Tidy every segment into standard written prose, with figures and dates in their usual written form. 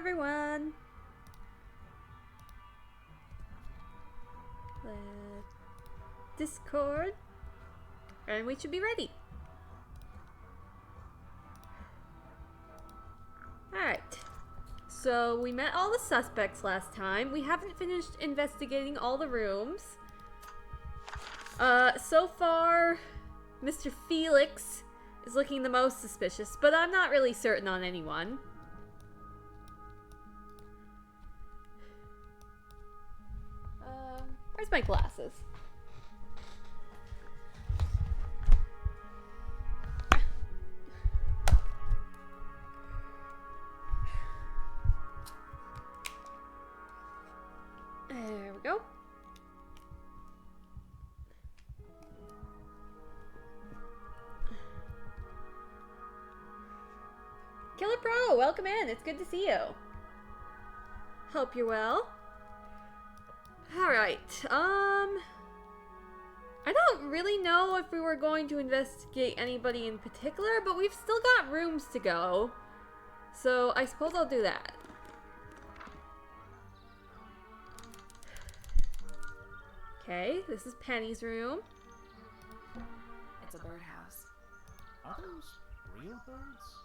everyone. Discord. And we should be ready. Alright. So we met all the suspects last time. We haven't finished investigating all the rooms. So far, Mr. Felix is looking the most suspicious, but I'm not really certain on anyone. Where's my glasses? There we go. Killer Pro, welcome in. It's good to see you. Hope you're well. Alright, I don't really know if we were going to investigate anybody in particular, but we've still got rooms to go. So I suppose I'll do that. Okay, this is Penny's room. It's a birdhouse. Are those real birds?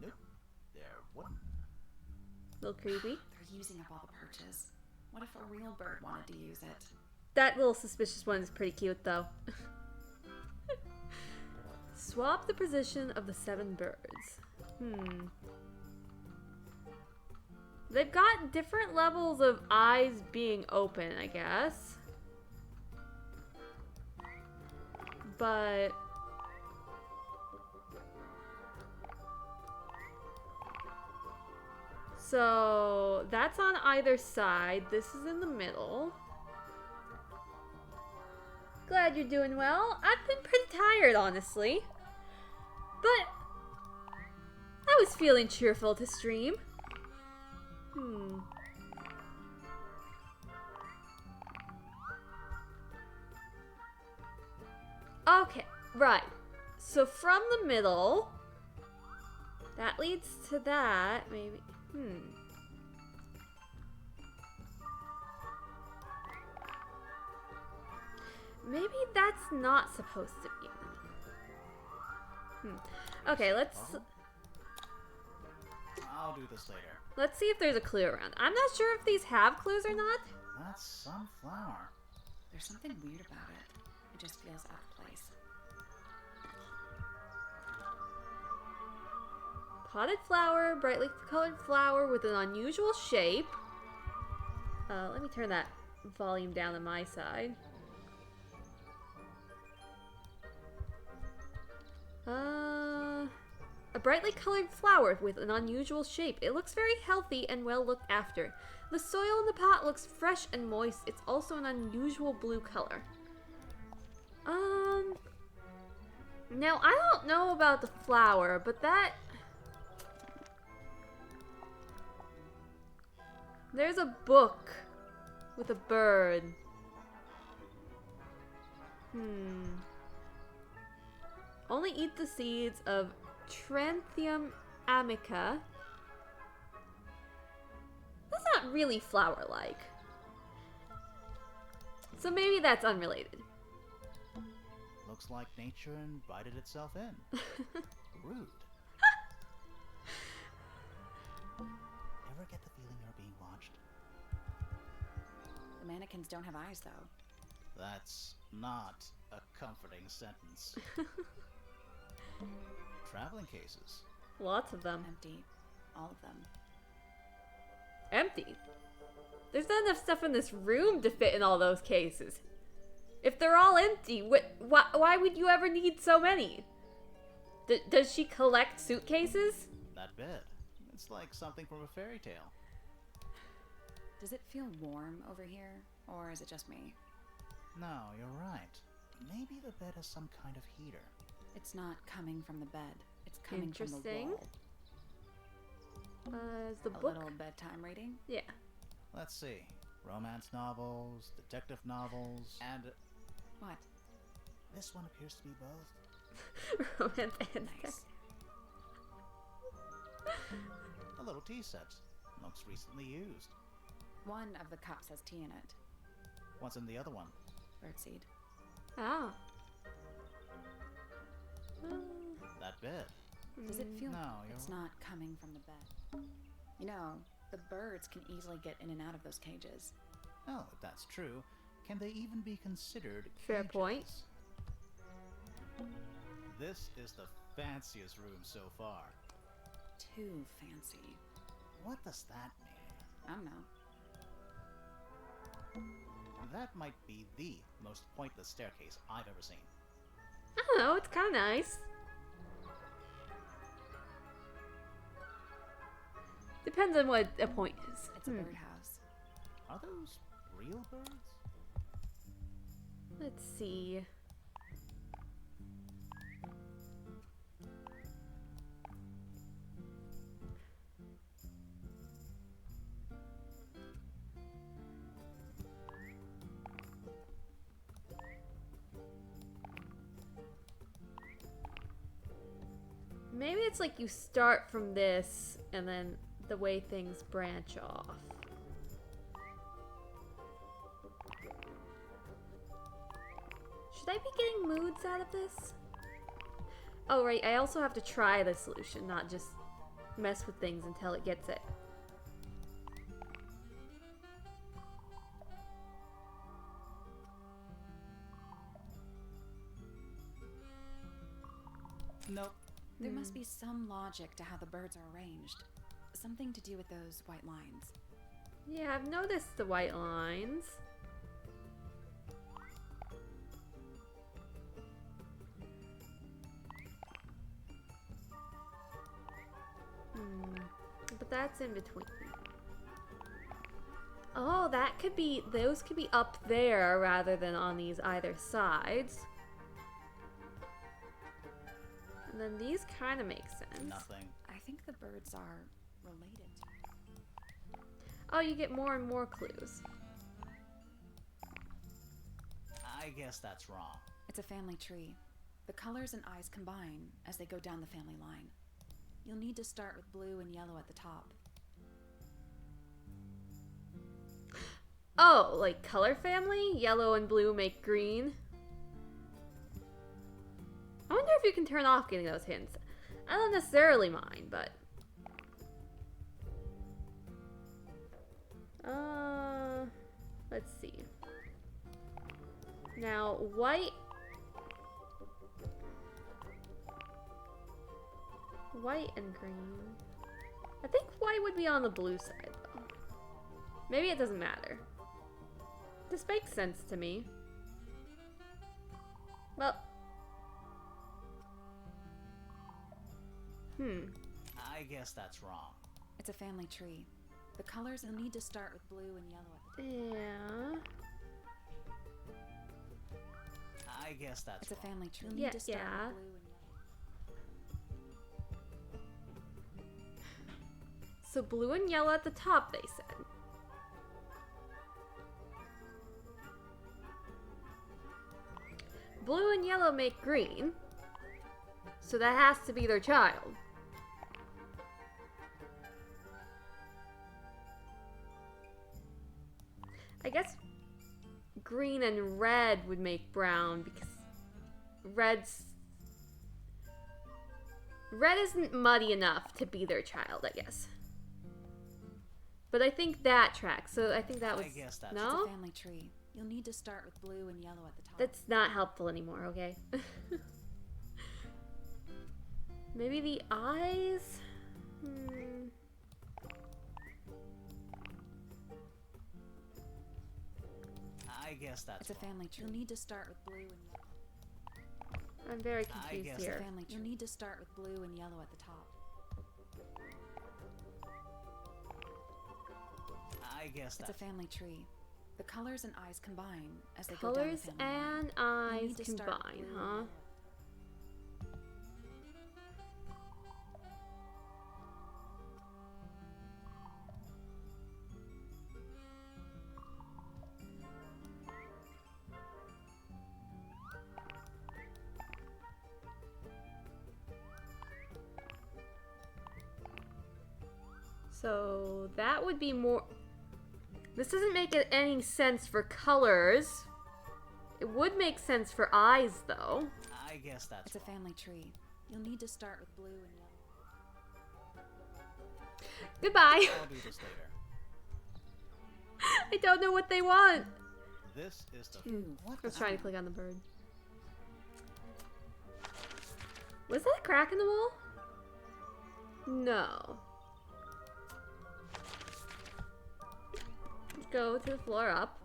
Nope. They're wooden. A little creepy. They're using up all the perches. What if a real bird wanted to use it? That little suspicious one is pretty cute, though. Swap the position of the 7 birds. They've got different levels of eyes being open, I guess. But... so, that's on either side. This is in the middle. Glad you're doing well. I've been pretty tired, honestly. But I was feeling cheerful to stream. Okay, right. So from the middle, that leads to that, maybe. Maybe that's not supposed to be. Okay, let's I'll do this later. let's see if there's a clue around. I'm not sure if these have clues or not. That's some flower. There's something weird about it. It just feels out of place. Potted flower, brightly colored flower with an unusual shape. Let me turn that volume down on my side. A brightly colored flower with an unusual shape. It looks very healthy and well looked after. The soil in the pot looks fresh and moist. It's also an unusual blue color. Now I don't know about the flower, but that... there's a book with a bird. Only eat the seeds of Trantium amica. That's not really flower-like. So maybe that's unrelated. Looks like nature invited itself in. Rude. Ever get the feeling you're being watched? The mannequins don't have eyes, though. That's not a comforting sentence. Traveling cases. Lots of them. Empty. All of them. Empty. There's not enough stuff in this room to fit in all those cases. If they're all empty, why would you ever need so many? Does she collect suitcases? That bed. It's like something from a fairy tale. Does it feel warm over here? Or is it just me? No, you're right. Maybe the bed has some kind of heater. It's not coming from the bed. It's coming from the Interesting. wall. Is the A book? little bedtime reading? Yeah. Let's see. Romance novels, detective novels, and What? this one appears to be both. Romance and Nice. little tea set. Looks recently used. One of the cups has tea in it. What's in the other one? Birdseed. Ah. That bit. Does it feel No, it's you're... not coming from the bed? You know, the birds can easily get in and out of those cages. Oh, if that's true, can they even be considered Fair cages? point. This is the fanciest room so far. Too fancy. What does that mean? I don't know. That might be the most pointless staircase I've ever seen. I don't know, it's kind of nice. Depends on what a point is. It's a birdhouse. Are those real birds? Let's see. Maybe it's like you start from this and then the way things branch off. Should I be getting moods out of this? Oh, right. I also have to try the solution, not just mess with things until it gets it. Nope. There must be some logic to how the birds are arranged. Something to do with those white lines. Yeah, I've noticed the white lines. But that's in between. Oh, that could be, those could be up there rather than on these either sides. And then these kind of make sense. Nothing. I think the birds are related. Oh, you get more and more clues. I guess that's wrong. It's a family tree. The colors and eyes combine as they go down the family line. You'll need to start with blue and yellow at the top. Oh, like color family? Yellow and blue make green. I wonder if you can turn off getting those hints. I don't necessarily mind, but... let's see. Now, white... White and green. I think white would be on the blue side, though. Maybe it doesn't matter. This makes sense to me. Well... I guess that's wrong. It's a family tree. The colors you'll need to start with blue and yellow at the top. Yeah... I guess that's It's a wrong. family tree. You'll Yeah, need to start yeah. with blue and yellow. So blue and yellow at the top, they said. Blue and yellow make green. So that has to be their child. I guess green and red would make brown because red isn't muddy enough to be their child, I guess. But I think that tracks. So I think that was I guess that's no. It's a family tree. You'll need to start with blue and yellow at the top. That's not helpful anymore. Okay. Maybe the eyes. I guess that's It's a wrong. family tree. You'll need to start with blue and yellow. I'm very I confused guess It's a here. family tree. You'll need to start with blue and yellow at the top. I guess It's that's a family tree. The colors and eyes combine as they go down the Colors family line. and You'll eyes need to start with combine, blue and huh? yellow. So that would be more... This doesn't make any sense for colors. It would make sense for eyes, though. I guess that's It's a wrong. family tree. You'll need to start with blue and yellow. Goodbye. I'll do this later. I don't know what they want. This is the... What I was the... trying to click on the bird. Was that a crack in the wall? No. Go to the floor up.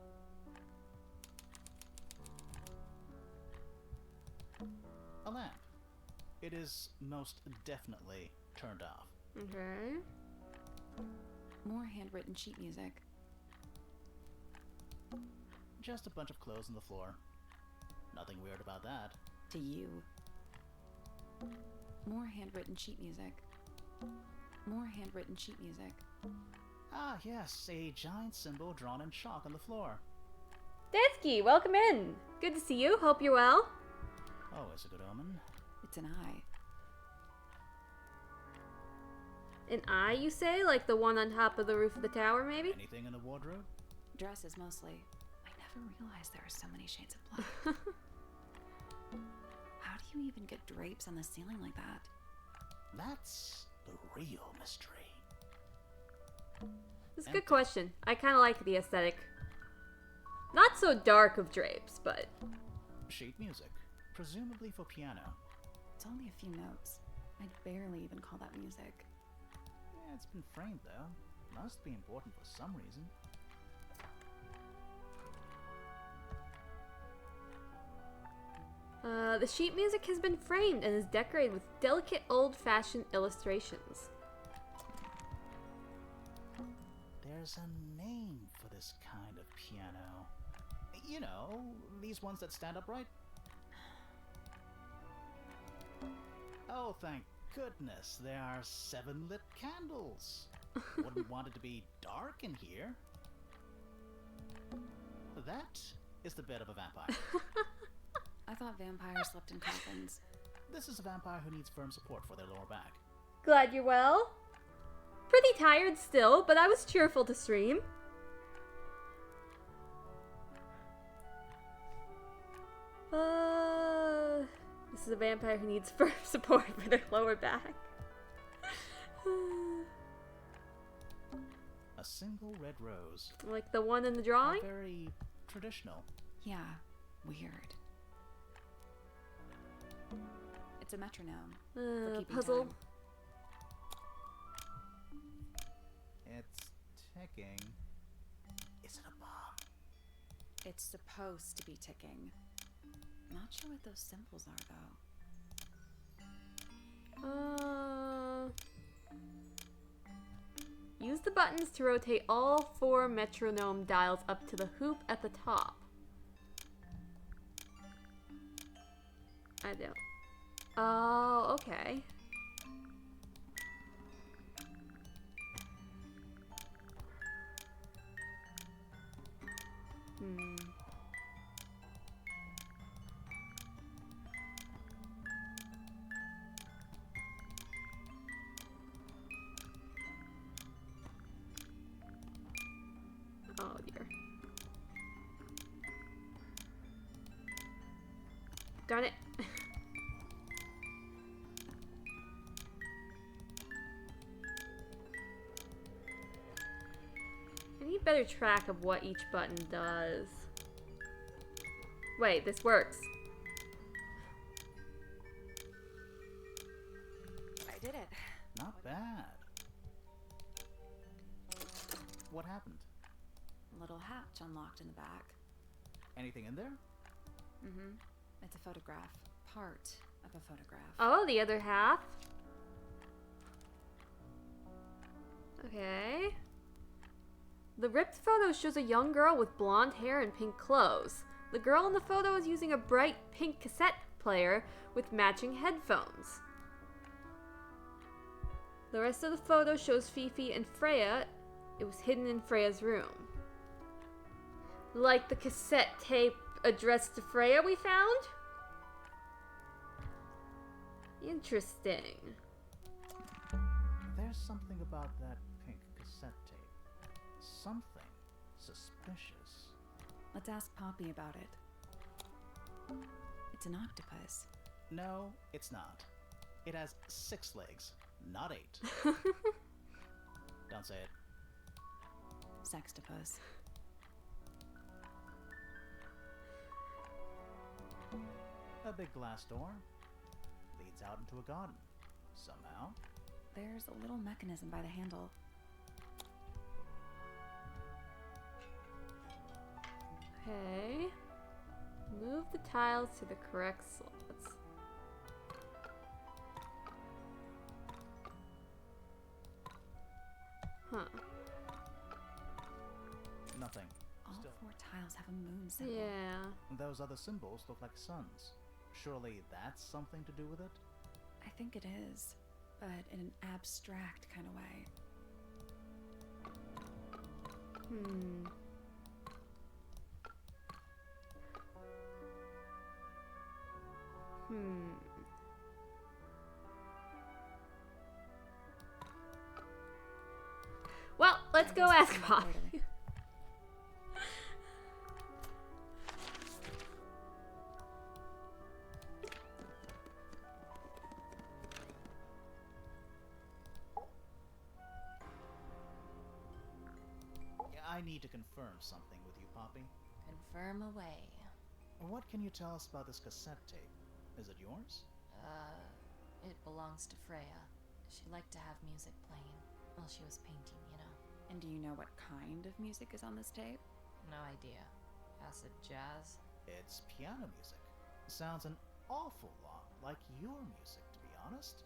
A lamp. It is most definitely turned off. Okay. More handwritten sheet music. Just a bunch of clothes on the floor. Nothing weird about that. To you. More handwritten sheet music. More handwritten sheet music. Ah, yes, a giant symbol drawn in chalk on the floor. Dansky, welcome in. Good to see you. Hope you're well. Always a good omen. It's an eye. An eye, you say? Like the one on top of the roof of the tower, maybe? Anything in the wardrobe? Dresses mostly. I never realized there are so many shades of black. How do you even get drapes on the ceiling like that? That's the real mystery. It's a good question. I kind of like the aesthetic. Not so dark of drapes, but... Sheet music. Presumably for piano. It's only a few notes. I'd barely even call that music. Yeah, it's been framed though. Must be important for some reason. The sheet music has been framed and is decorated with delicate old-fashioned illustrations. There's a name for this kind of piano. You know, these ones that stand upright. Oh, thank goodness, there are 7 lit candles. Wouldn't want it to be dark in here. That is the bed of a vampire. I thought vampires slept in coffins. This is a vampire who needs firm support for their lower back. Glad you're well. Pretty tired still, but I was cheerful to stream. This is a vampire who needs firm support for their lower back. A single red rose. Like the one in the drawing? Very traditional. Yeah, weird. It's a metronome. For keeping Puzzle. time. It's ticking. Is it a bomb? It's supposed to be ticking. Not sure what those symbols are, though. Use the buttons to rotate all 4 metronome dials up to the hoop at the top. I don't. Oh, okay. Oh dear. Darn it. I need better track of what each button does. Wait, this works. I did it. Not bad. What happened? A little hatch unlocked in the back. Anything in there? Mm-hmm. It's a photograph. Part of a photograph. Oh, the other half. Okay. The ripped photo shows a young girl with blonde hair and pink clothes. The girl in the photo is using a bright pink cassette player with matching headphones. The rest of the photo shows Fifi and Freya. It was hidden in Freya's room. Like the cassette tape addressed to Freya we found? Interesting. There's something about that pink cassette tape. Something suspicious. Let's ask Poppy about it. It's an octopus. No, it's not. It has 6 legs, not 8. Don't say it. Sextopus. A big glass door leads out into a garden. Somehow. There's a little mechanism by the handle. Okay. Move the tiles to the correct slots. Huh. Nothing. All Still. 4 tiles have a moon symbol. Yeah. Those other symbols look like suns. Surely that's something to do with it? I think it is, but in an abstract kind of way. Hmm. Hmm. Well, let's I go guess we'll ask find out Poppy. later. I need to confirm something with you, Poppy. Confirm away. What can you tell us about this cassette tape? Is it yours? It belongs to Freya. She liked to have music playing while she was painting, you know. And do you know what kind of music is on this tape? No idea. Acid jazz? It's piano music. Sounds an awful lot like your music, to be honest.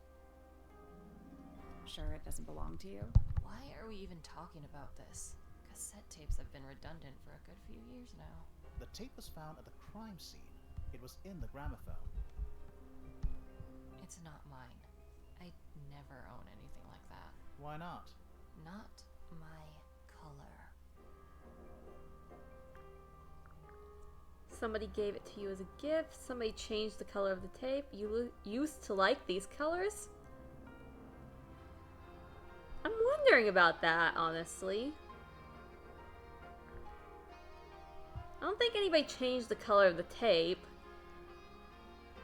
Sure it doesn't belong to you? Why are we even talking about this? Cassette tapes have been redundant for a good few years now. The tape was found at the crime scene. It was in the gramophone. It's not mine. I never own anything like that. Why not? Not my color. Somebody gave it to you as a gift. Somebody changed the color of the tape. You used to like these colors? I'm wondering about that, honestly. I don't think anybody changed the color of the tape.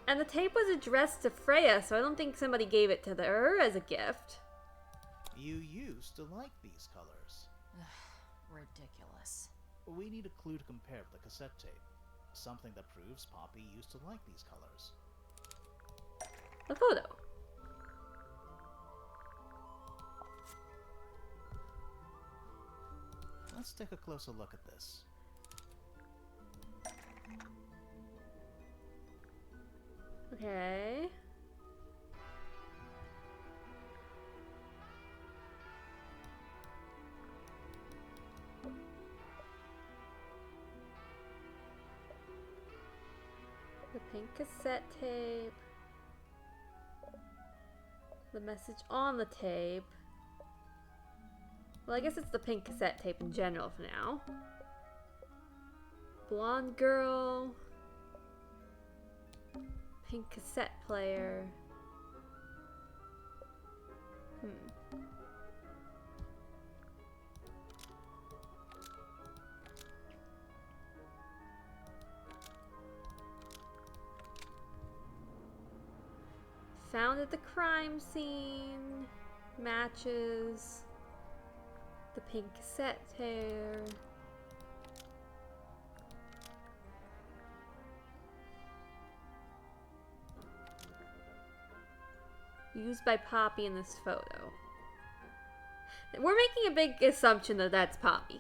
And the tape was addressed to Freya, so I don't think somebody gave it to her as a gift. You used to like these colors. Ridiculous. We need a clue to compare with the cassette tape. Something that proves Poppy used to like these colors. A photo. Let's take a closer look at this. Okay. The pink cassette tape. The message on the tape. Well, I guess it's the pink cassette tape in general for now. Blonde girl. Pink cassette player. Found at the crime scene. Matches. The pink cassette player. Used by Poppy in this photo. We're making a big assumption that that's Poppy.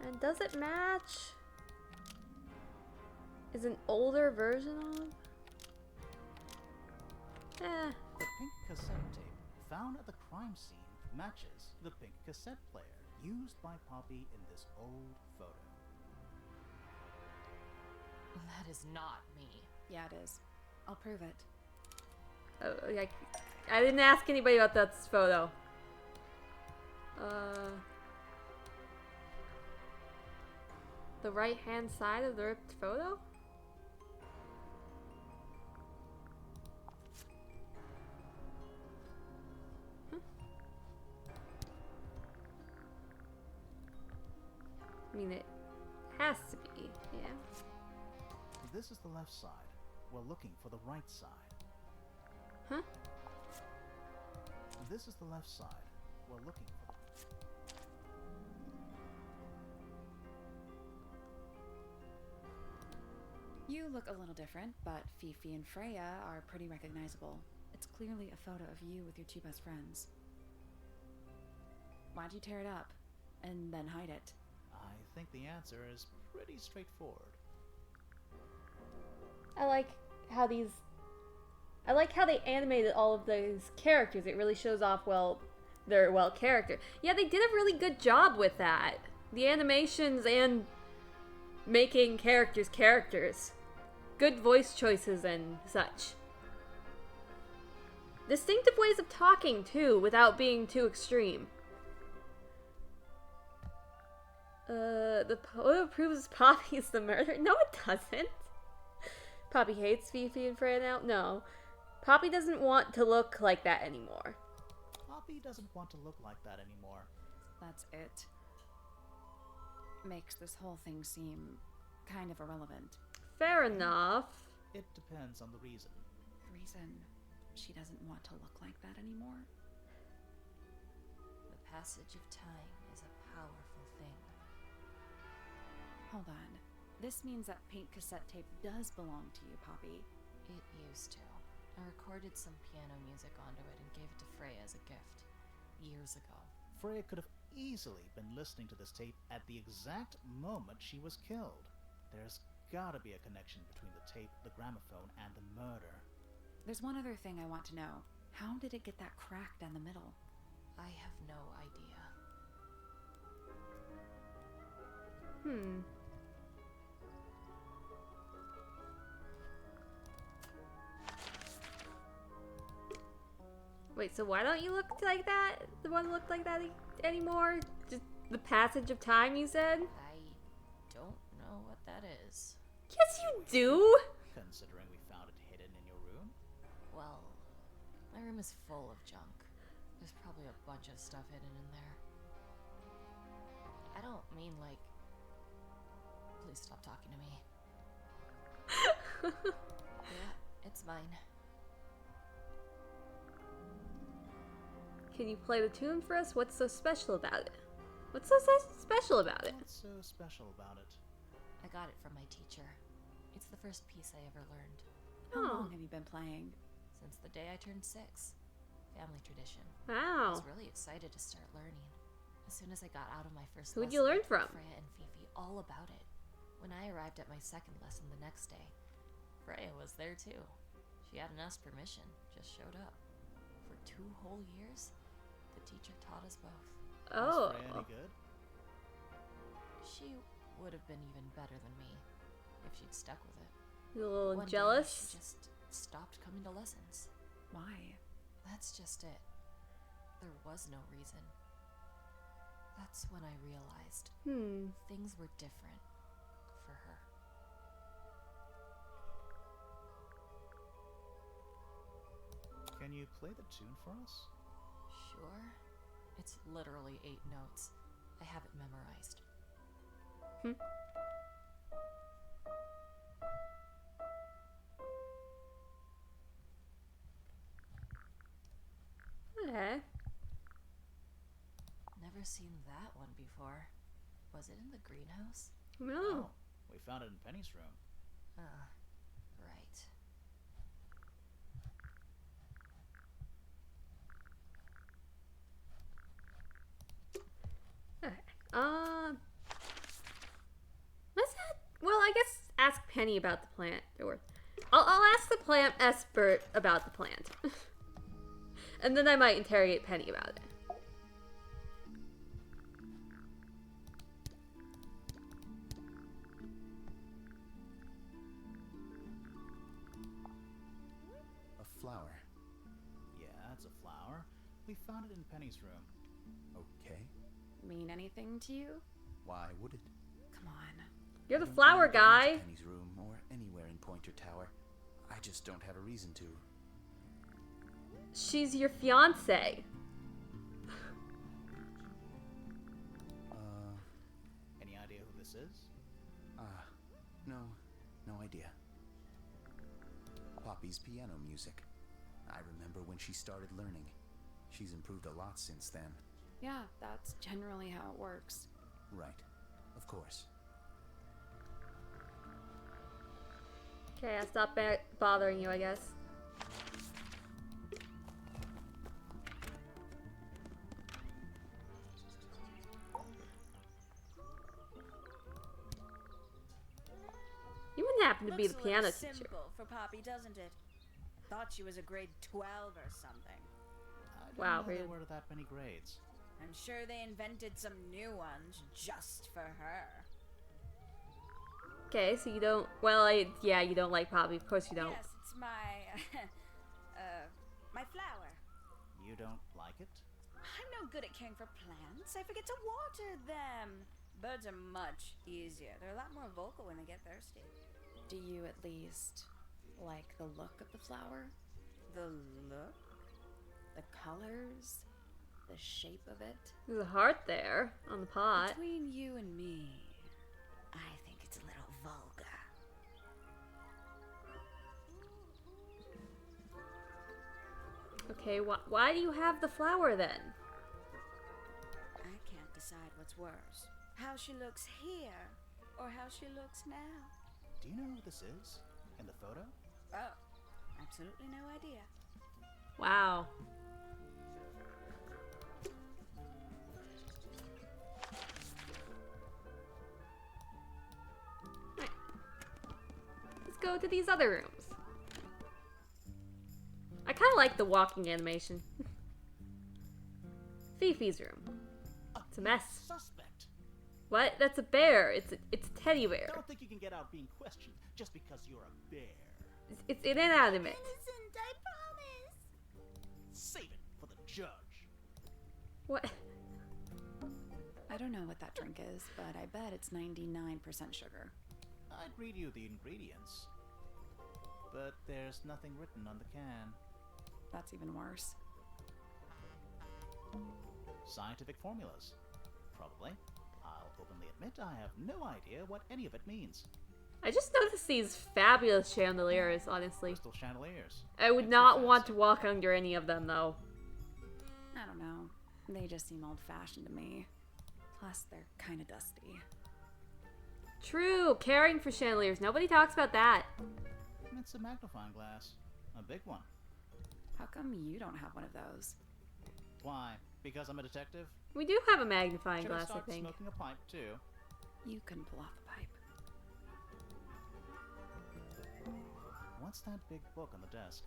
And does it match? Is an older version of? The pink cassette tape found at the crime scene matches the pink cassette player used by Poppy in this old photo. That is not me. Yeah, it is. I'll prove it. Oh, I didn't ask anybody about that photo. The right hand side of the ripped photo? I mean, it has to be, yeah. This is the left side. We're looking for the right side. Huh? This is the left side. We're looking for the... You look a little different, but Fifi and Freya are pretty recognizable. It's clearly a photo of you with your two best friends. Why'd you tear it up? And then hide it? I think the answer is pretty straightforward. I like how they animated all of those characters. It really shows off, well, their, character. Yeah, they did a really good job with that. The animations and making characters. Good voice choices and such. Distinctive ways of talking, too, without being too extreme. The photo proves Poppy is the murderer. No, it doesn't. Poppy hates Fifi and Freya now? No. Poppy doesn't want to look like that anymore. Poppy doesn't want to look like that anymore. That's it. Makes this whole thing seem kind of irrelevant. Fair enough. It depends on the reason. The reason she doesn't want to look like that anymore? The passage of time is a powerful thing. Hold on. This means that pink cassette tape does belong to you, Poppy. It used to. I recorded some piano music onto it and gave it to Freya as a gift. Years ago. Freya could have easily been listening to this tape at the exact moment she was killed. There's gotta be a connection between the tape, the gramophone, and the murder. There's one other thing I want to know. How did it get that crack down the middle? I have no idea. Wait, so why don't you look like that? The one look like that anymore? Just the passage of time, you said? I don't know what that is. Yes, you do! Considering we found it hidden in your room. Well, my room is full of junk. There's probably a bunch of stuff hidden in there. I don't mean like... Please stop talking to me. Yeah, it's mine. Can you play the tune for us? What's so special about it? What's so special about it? What's so special about it? I got it from my teacher. It's the first piece I ever learned. How Oh. long have you been playing? Since the day I turned 6. Family tradition. I Wow. was really excited to start learning. As soon as I got out of my first Who'd lesson, you learn from? Freya and Fifi all about it. When I arrived at my second lesson the next day, Freya was there too. She hadn't asked permission, just showed up. For 2 whole years, the teacher taught us both. Oh. Was Freya any good? She would have been even better than me if she'd stuck with it. You a little One day, jealous? she just stopped coming to lessons. Why? That's just it. There was no reason. That's when I realized things were different for her. Can you play the tune for us? Sure. It's literally 8 notes. I have it memorized. Okay. Never seen that one before. Was it in the greenhouse? No. Oh, we found it in Penny's room. Right. Okay. Let's well, I guess ask Penny about the plant. Or I'll ask the plant expert about the plant. And then I might interrogate Penny about it. A flower. Yeah, it's a flower. We found it in Penny's room. Okay. Mean anything to you? Why would it? Come on. You're the I don't flower mind going to guy. Penny's room or anywhere in Pointer Tower. I just don't have a reason to. She's your fiance. Any idea who Poppy's piano music. I remember when she started learning. She's improved a lot since then. Yeah, that's generally how it works. Right. Of course. Okay, I'll stop bothering you, I guess. You wouldn't happen to be the Looks a piano little teacher. simple for Poppy, doesn't it? Thought she was a grade 12 or something. I didn't Wow, know there rude. were that many grades. I'm sure they invented some new ones just for her. Okay, so you don't. Well, yeah, you don't like Poppy. Of course you don't. Yes, it's my my flower. You don't like it? I'm no good at caring for plants. I forget to water them. Birds are much easier. They're a lot more vocal when they get thirsty. Do you at least like the look of the flower? The look? The colors? The shape of it? There's a heart there on the pot. Between you and me, I think it's a little vulgar. Okay, why do you have the flower then? I can't decide what's worse. How she looks here, or how she looks now. Do you know who this is? In the photo? Oh, absolutely no idea. Wow. Right. Let's go to these other rooms. I kind of like the walking animation. Fifi's room. It's a mess. Suspect! What? That's a bear. It's a teddy bear. Don't think you can get out being questioned just because you're a bear. It's inanimate. Innocent, I promise. Save it for the judge. What? I don't know what that drink is, but I bet it's 99% sugar. I'd read you the ingredients. But there's nothing written on the can. That's even worse. Scientific formulas. Probably. I'll openly admit I have no idea what any of it means. I just noticed these fabulous chandeliers, honestly. Crystal chandeliers. I would It's not fancy. want to walk under any of them, though. I don't know. They just seem old-fashioned to me. Plus, they're kind of dusty. True, caring for chandeliers. Nobody talks about that. It's a magnifying glass. A big one. How come you don't have one of those? Why? Because I'm a detective? We do have a magnifying Should glass, I I start think. smoking a pipe too? You can pull off the pipe. What's that big book on the desk?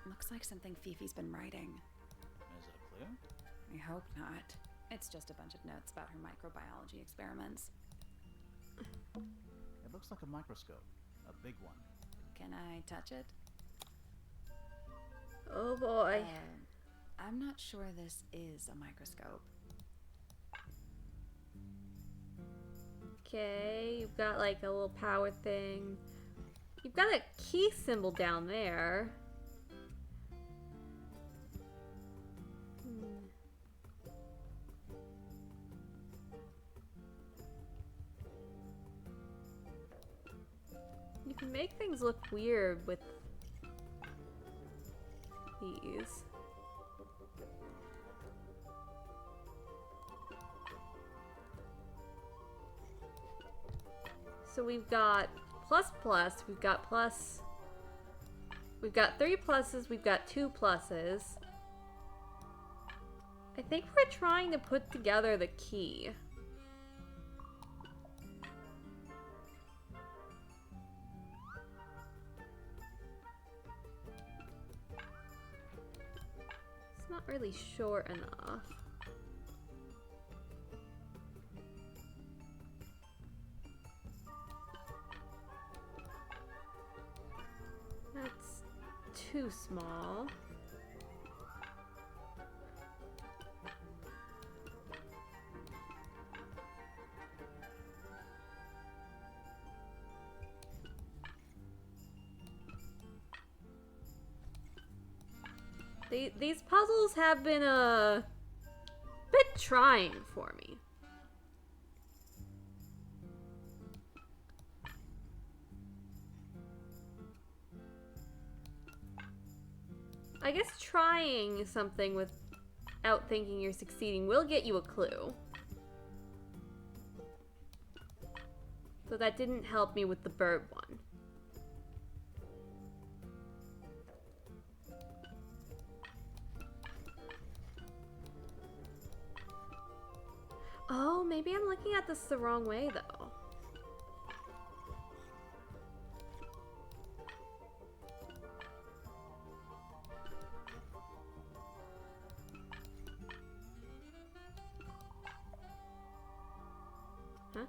Looks like something Fifi's been writing. Is it a clue? I hope not. It's just a bunch of notes about her microbiology experiments. It looks like a microscope. A big one. Can I touch it? Oh boy. I'm not sure this is a microscope. Okay, you've got like a little power thing. You've got a key symbol down there. You can make things look weird with these. So we've got plus, we've got plus, we've got 3 pluses, we've got 2 pluses. I think we're trying to put together the key. It's not really short enough. That's too small. These puzzles have been a bit trying for me. I guess trying something without thinking you're succeeding will get you a clue. So that didn't help me with the bird one. Oh, maybe I'm looking at this the wrong way though. Huh?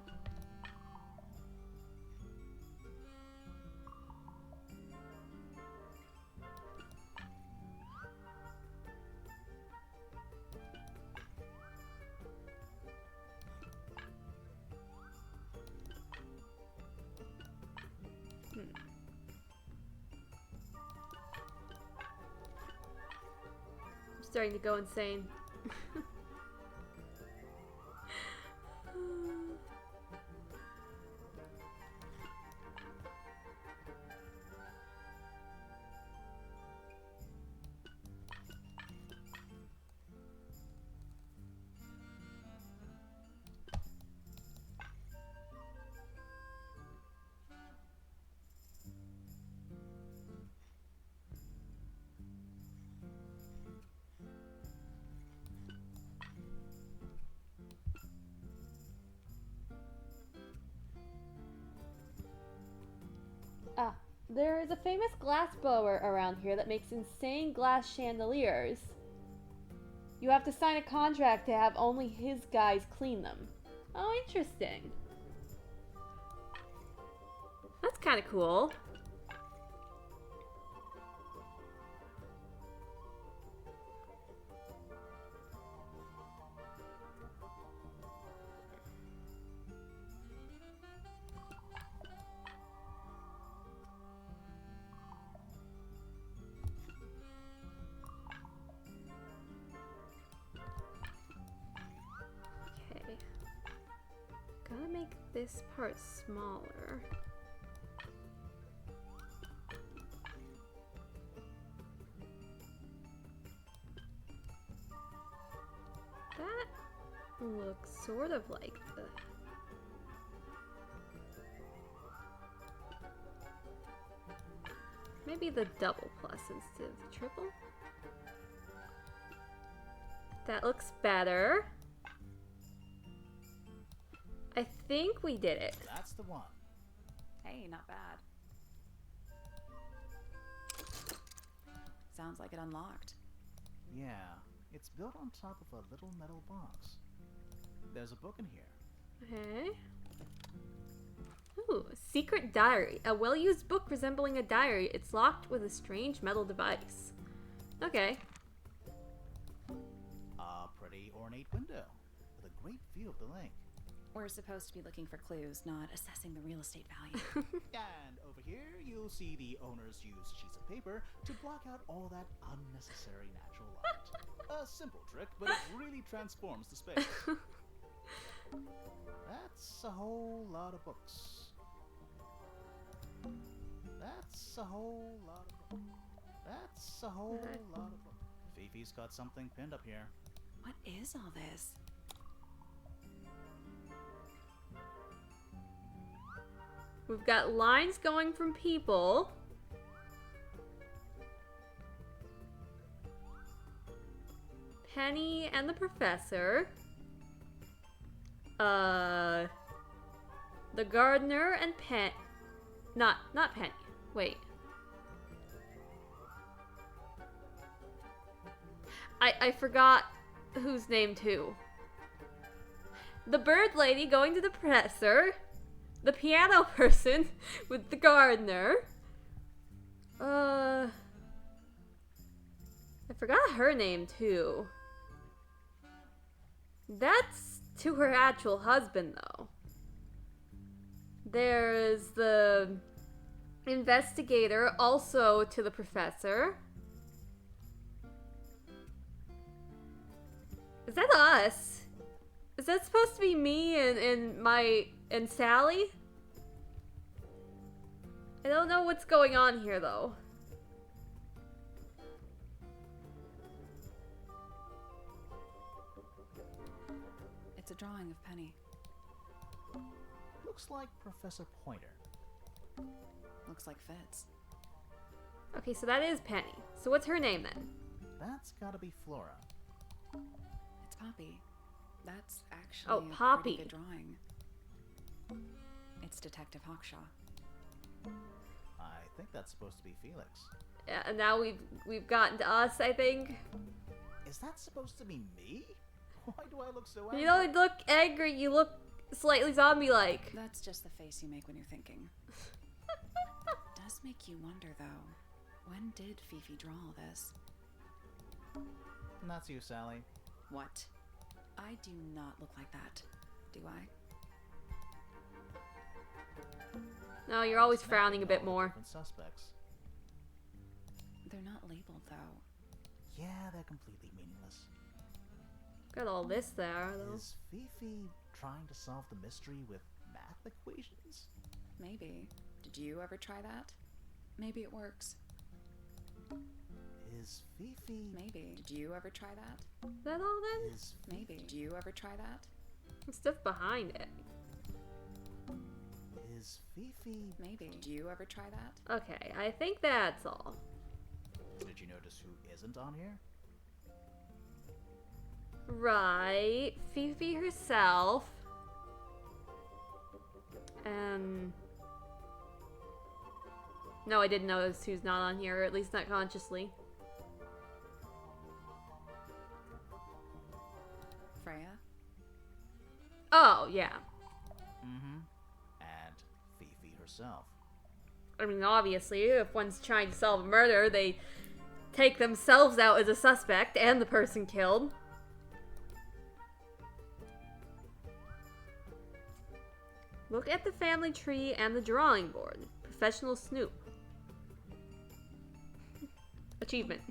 I'm starting to go insane. Ah, there is a famous glass blower around here that makes insane glass chandeliers. You have to sign a contract to have only his guys clean them. Oh, interesting. That's kind of cool. Okay. Gotta make this part smaller. That looks sort of like the... Maybe the double plus instead of the triple? That looks better. I think we did it. That's the one. Hey, not bad. Sounds like it unlocked. Yeah, it's built on top of a little metal box. There's a book in here. Okay. Ooh, a secret diary. A well-used book resembling a diary. It's locked with a strange metal device. Okay. A pretty ornate window with a great view of the lake. We're supposed to be looking for clues, not assessing the real estate value. And over here, you'll see the owners use sheets of paper to block out all that unnecessary natural light. A simple trick, but it really transforms the space. That's a whole lot of books. That's a whole lot of books. That's a whole lot of books. Fifi's got something pinned up here. What is all this? We've got lines going from people. Penny and the professor. The gardener and Not Penny. Wait. I forgot who's named who. The bird lady going to the professor. The piano person with the gardener. I forgot her name too. That's to her actual husband though. There's the investigator also to the professor. Is that us? Is that supposed to be me and Sally? I don't know what's going on here though. It's a drawing of Penny. Looks like Professor Pointer. Looks like Fitz. Okay, so that is Penny. So what's her name then? That's gotta be Flora. It's Poppy. That's actually Oh, a Poppy. pretty good drawing. It's Detective Hawkshaw. I think that's supposed to be Felix. Yeah, and now we've gotten to us, I think. Is that supposed to be me? Why do I look so angry? You don't look angry, you look slightly zombie-like. That's just the face you make when you're thinking. Does make you wonder, though. When did Fifi draw all this? And that's you, Sally. What? I do not look like that, do I? No, you're always Snapping frowning a bit all the more. different suspects. They're not labeled, though. Yeah, they're completely meaningless. Got all this there, though. Is Fifi trying to solve the mystery with math equations? Maybe. Did you ever try that? Maybe it works. Is Fifi... Maybe. Did you ever try that? Is that all then? Is Maybe. Did you ever try that? There's stuff behind it. Is Fifi... Maybe. Did you ever try that? Okay, I think that's all. Did you notice who isn't on here? Right. Fifi herself. No, I didn't notice who's not on here, or at least not consciously. Freya? Oh, yeah. Mm-hmm. And Fifi herself. I mean, obviously, if one's trying to solve a murder, they take themselves out as a suspect and the person killed. Look at the family tree and the drawing board. Professional snoop. Achievement.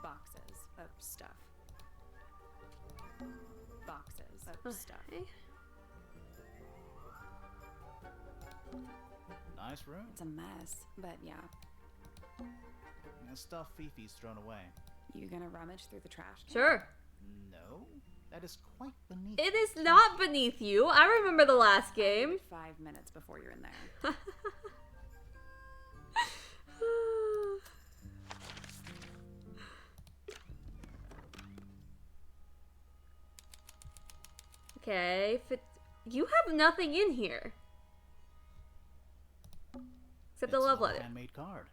Boxes of stuff. Boxes of stuff. Okay. Nice room. It's a mess, but yeah. The stuff Fifi's thrown away. You gonna rummage through the trash can? Sure. No, that is quite beneath. It is not beneath you. I remember the last game. 5 minutes before you're in there. Okay, you have nothing in here. Except the It's a love little letter. handmade card.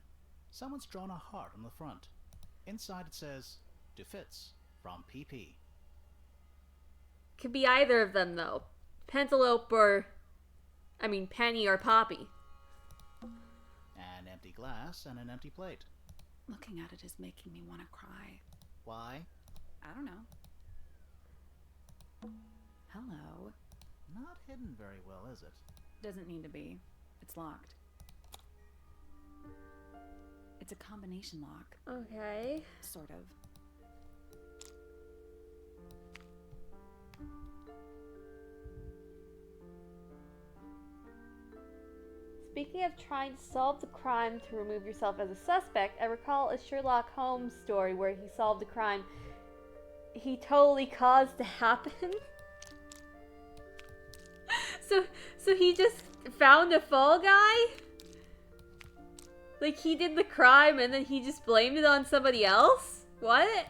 Someone's drawn a heart on the front. Inside it says, "To Fitz from PP." Could be either of them, though. Pentelope or... I mean, Penny or Poppy. An empty glass and an empty plate. Looking at it is making me want to cry. Why? I don't know. Hello. Not hidden very well, is it? Doesn't need to be. It's locked. It's a combination lock. Okay. Sort of. Speaking of trying to solve the crime to remove yourself as a suspect, I recall a Sherlock Holmes story where he solved a crime he totally caused to happen. So he just found a fall guy? Like he did the crime and then he just blamed it on somebody else? What?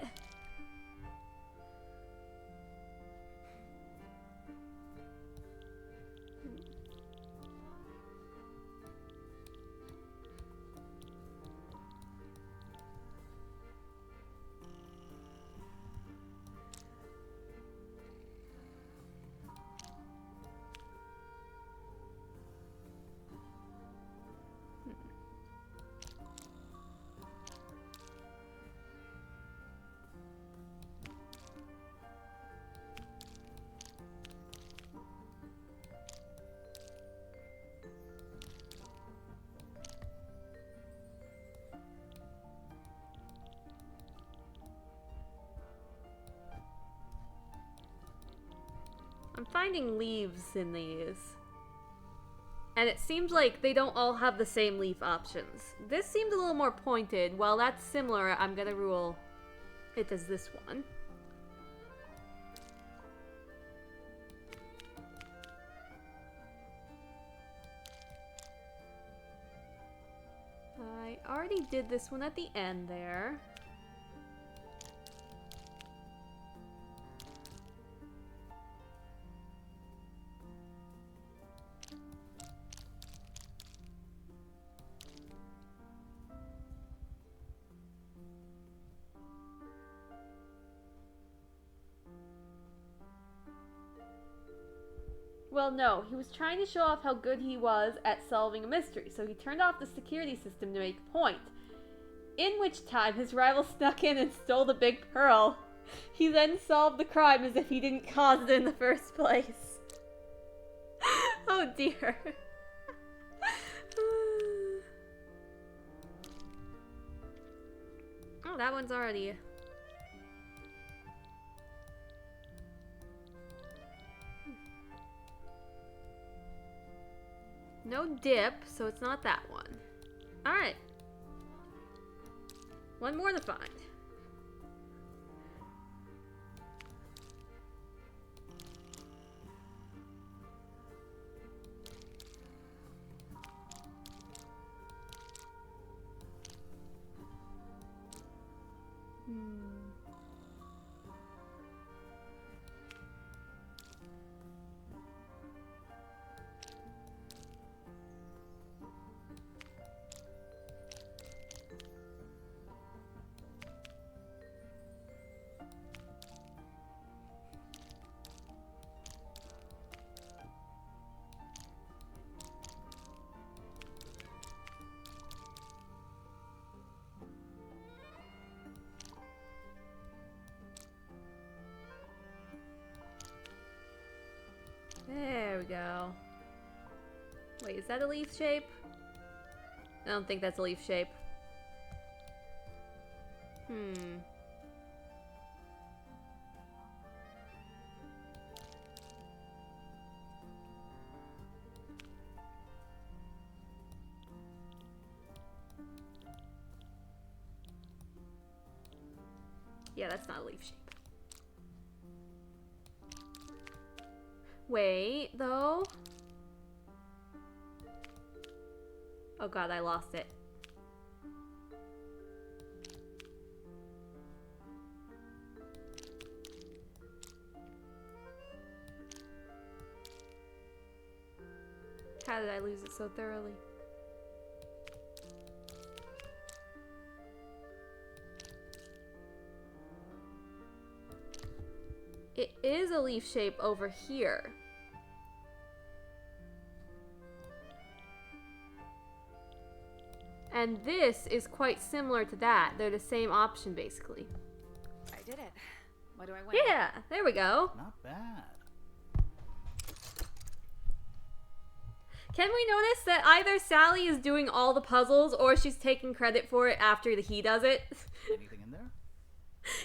I'm finding leaves in these. And it seems like they don't all have the same leaf options. This seemed a little more pointed. While that's similar, I'm gonna rule it as this one. already did this one at the end there. Well, no, he was trying to show off how good he was at solving a mystery, so he turned off the security system to make a point. In which time, his rival snuck in and stole the big pearl. He then solved the crime as if he didn't cause it in the first place. Oh dear. Oh, that one's already... No dip, so it's not that one. Alright. One more to find. There we go. Wait, is that a leaf shape? I don't think that's a leaf shape. Yeah, that's not a leaf shape. Wait, though. Oh god, I lost it. How did I lose it so thoroughly? It is a leaf shape over here. And this is quite similar to that. They're the same option, basically. I did it. What do I win? Yeah, there we go. Not bad. Can we notice that either Sally is doing all the puzzles or she's taking credit for it after he does it? Anything in there?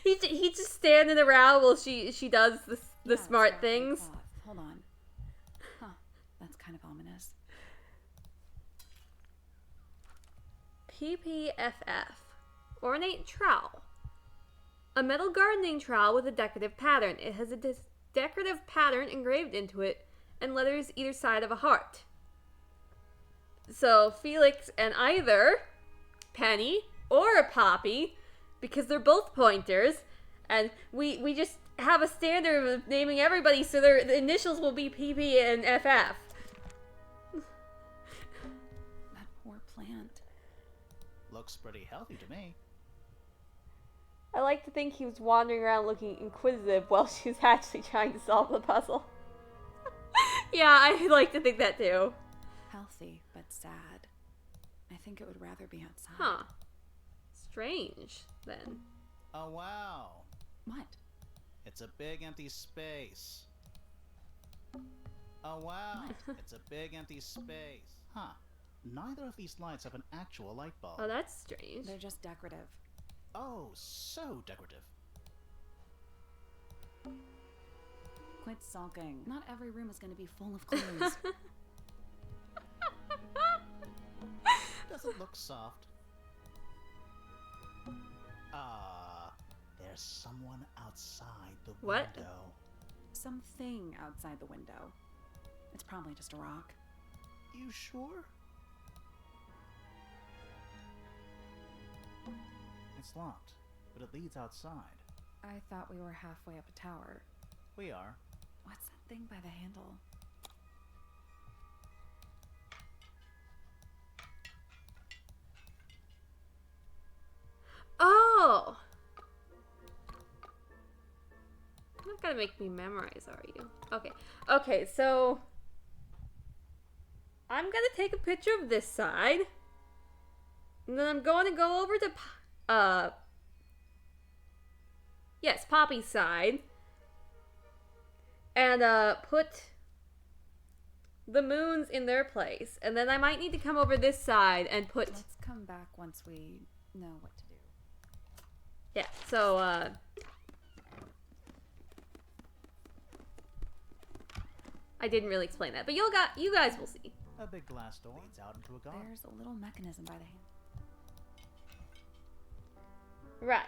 He's just standing around while she does the Yeah, it's smart wrapped in things. cloth. Hold on. Huh. That's kind of ominous. PPFF. Ornate trowel. A metal gardening trowel with a decorative pattern. It has a decorative pattern engraved into it and letters either side of a heart. So Felix and either Penny or Poppy, because they're both pointers, and we just have a standard of naming everybody so the initials will be PP and FF. That poor plant. Looks pretty healthy to me. I like to think he was wandering around looking inquisitive while she was actually trying to solve the puzzle. Yeah, I like to think that too. Healthy, but sad. I think it would rather be outside. Huh. Strange, then. Oh wow. What? It's a big empty space. Oh wow. It's a big empty space. Huh. Neither of these lights have an actual light bulb. Oh, that's strange. They're just decorative. Oh, so decorative. Quit sulking. Not every room is going to be full of clues. Does it look soft? There's someone outside the What? window. Something outside the window. It's probably just a rock. You sure? It's locked, but it leads outside. I thought we were halfway up a tower. We are. What's that thing by the handle? Oh! You're not gonna make me memorize, are you? Okay. Okay, so I'm gonna take a picture of this side. And then I'm going to go over to yes, Poppy's side. And put the moons in their place. And then I might need to come over this side and put Let's come back once we know what to do. yeah, so I didn't really explain that, but you guys will see. A big glass door leads out into a garden. There's a little mechanism by the handle. Right.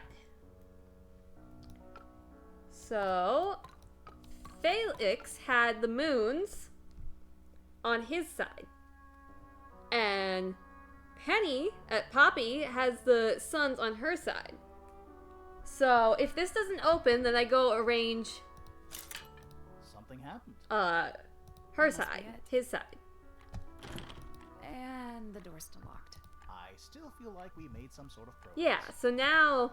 So Felix had the moons on his side. And Penny at Poppy has the suns on her side. So if this doesn't open, then I go arrange Something happened. her Must be side, it. his side. And the door's still locked. I still feel like we made some sort of progress. Yeah, so now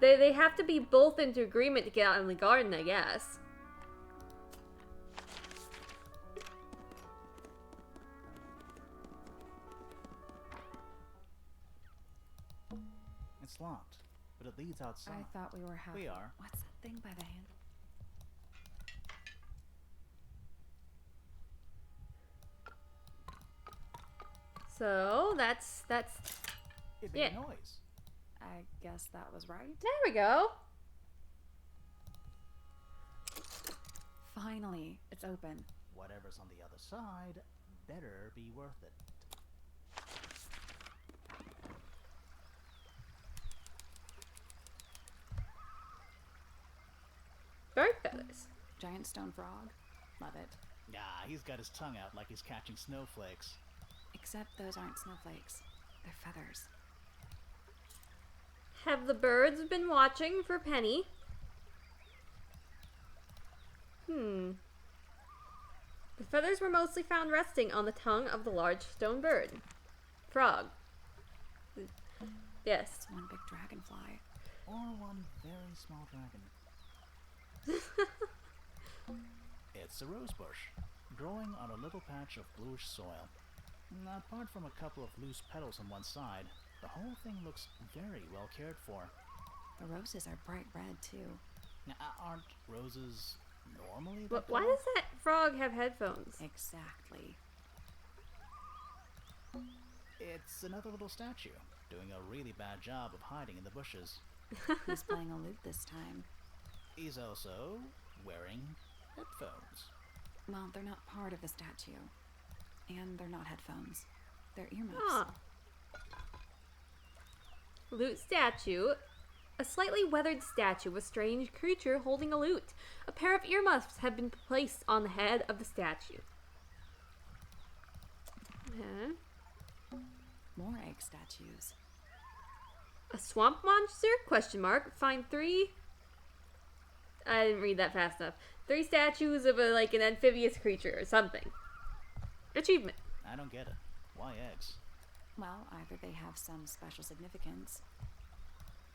they have to be both into agreement to get out in the garden, I guess. It's locked, but it leads outside. I thought we were halfway. We are. What's that thing by the handle? So that's It made Yeah. a noise. I guess that was right. there we go. Finally, it's open. Whatever's on the other side better be worth it. Bird feathers. Giant stone frog. Love it. Ah, he's got his tongue out like he's catching snowflakes. Except those aren't snowflakes. They're feathers. Have the birds been watching for Penny? The feathers were mostly found resting on the tongue of the large stone bird. Frog. Yes. It's one big dragonfly. Or one very small dragon. It's a rose bush, growing on a little patch of bluish soil. Apart from a couple of loose petals on one side, the whole thing looks very well cared for. The roses are bright red, too. Now, aren't roses normally that But why color? does that frog have headphones? Exactly. It's another little statue, doing a really bad job of hiding in the bushes. He's playing a lute this time. He's also wearing headphones. Well, they're not part of the statue. And they're not headphones. They're earmuffs. Ah. Lute statue. A slightly weathered statue of a strange creature holding a lute. A pair of earmuffs have been placed on the head of the statue. Okay. More egg statues. A swamp monster? Question mark. Find 3. I didn't read that fast enough. 3 statues of an amphibious creature or something. Achievement. I don't get it. Why eggs? Well, either they have some special significance,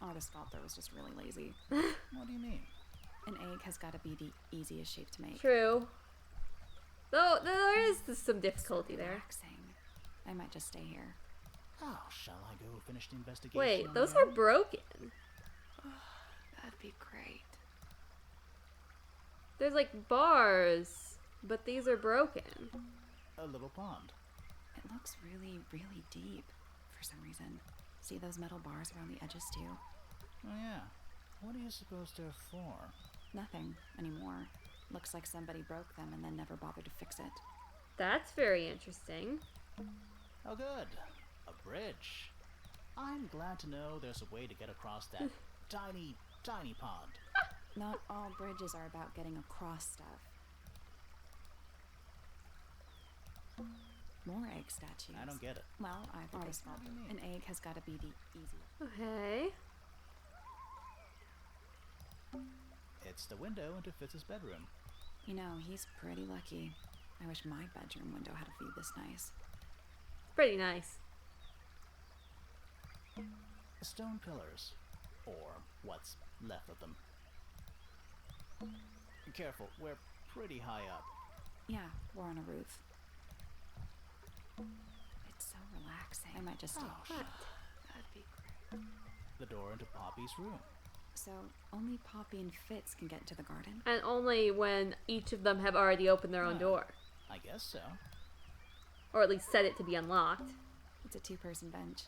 or the sculptor was just really lazy. What do you mean? An egg has got to be the easiest shape to make. True. Though there is some difficulty there. Relaxing. I might just stay here. Oh, shall I go finish the investigation? Wait, on those my are own? broken. That'd be great. There's bars, but these are broken. A little pond. It looks really, really deep for some reason. See those metal bars around the edges too? Oh yeah. What do you suppose they're for? Nothing anymore. Looks like somebody broke them and then never bothered to fix it. That's very interesting. Oh good. A bridge. I'm glad to know there's a way to get across that tiny, tiny pond. Not all bridges are about getting across stuff. More egg statues. I don't get it. Well, either What the do sculptor. you mean? An egg has got to be the easiest. Okay. It's the window into Fitz's bedroom. You know, he's pretty lucky. I wish my bedroom window had a view this nice. Pretty nice. Stone pillars. Or what's left of them. Careful, we're pretty high up. Yeah, we're on a roof. It's so relaxing. I might just stay. What? That'd be great. The door into Poppy's room. So, only Poppy and Fitz can get into the garden? And only when each of them have already opened their own door. I guess so. Or at least set it to be unlocked. It's a two-person bench.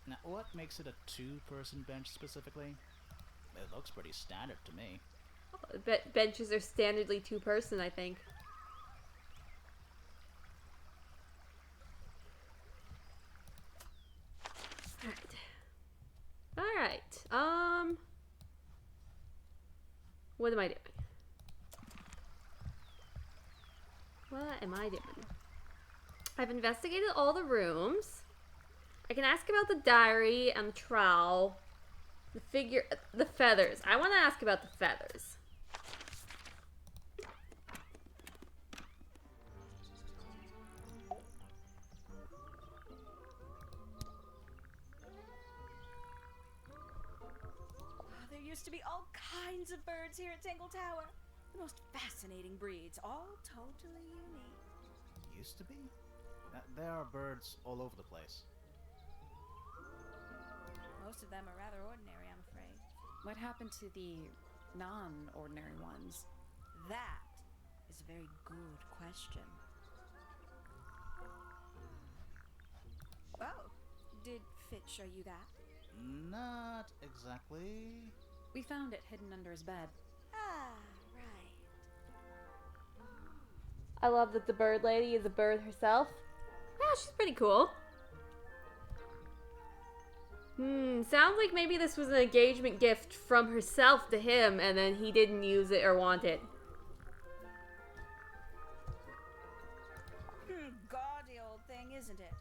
Now, what makes it a two-person bench specifically? It looks pretty standard to me. Benches are standardly two-person, I think. Alright. What am I doing? What am I doing? I've investigated all the rooms. I can ask about the diary and the trowel. The feathers. I want to ask about the feathers. There used to be all kinds of birds here at Tangle Tower. The most fascinating breeds, all totally unique. Used to be? There are birds all over the place. Most of them are rather ordinary, I'm afraid. What happened to the non-ordinary ones? That is a very good question. Oh, did Fitz show you that? Not exactly. We found it hidden under his bed. Ah, right. I love that the bird lady is a bird herself. Yeah, she's pretty cool. Sounds like maybe this was an engagement gift from herself to him, and then he didn't use it or want it. Gaudy old thing, isn't it?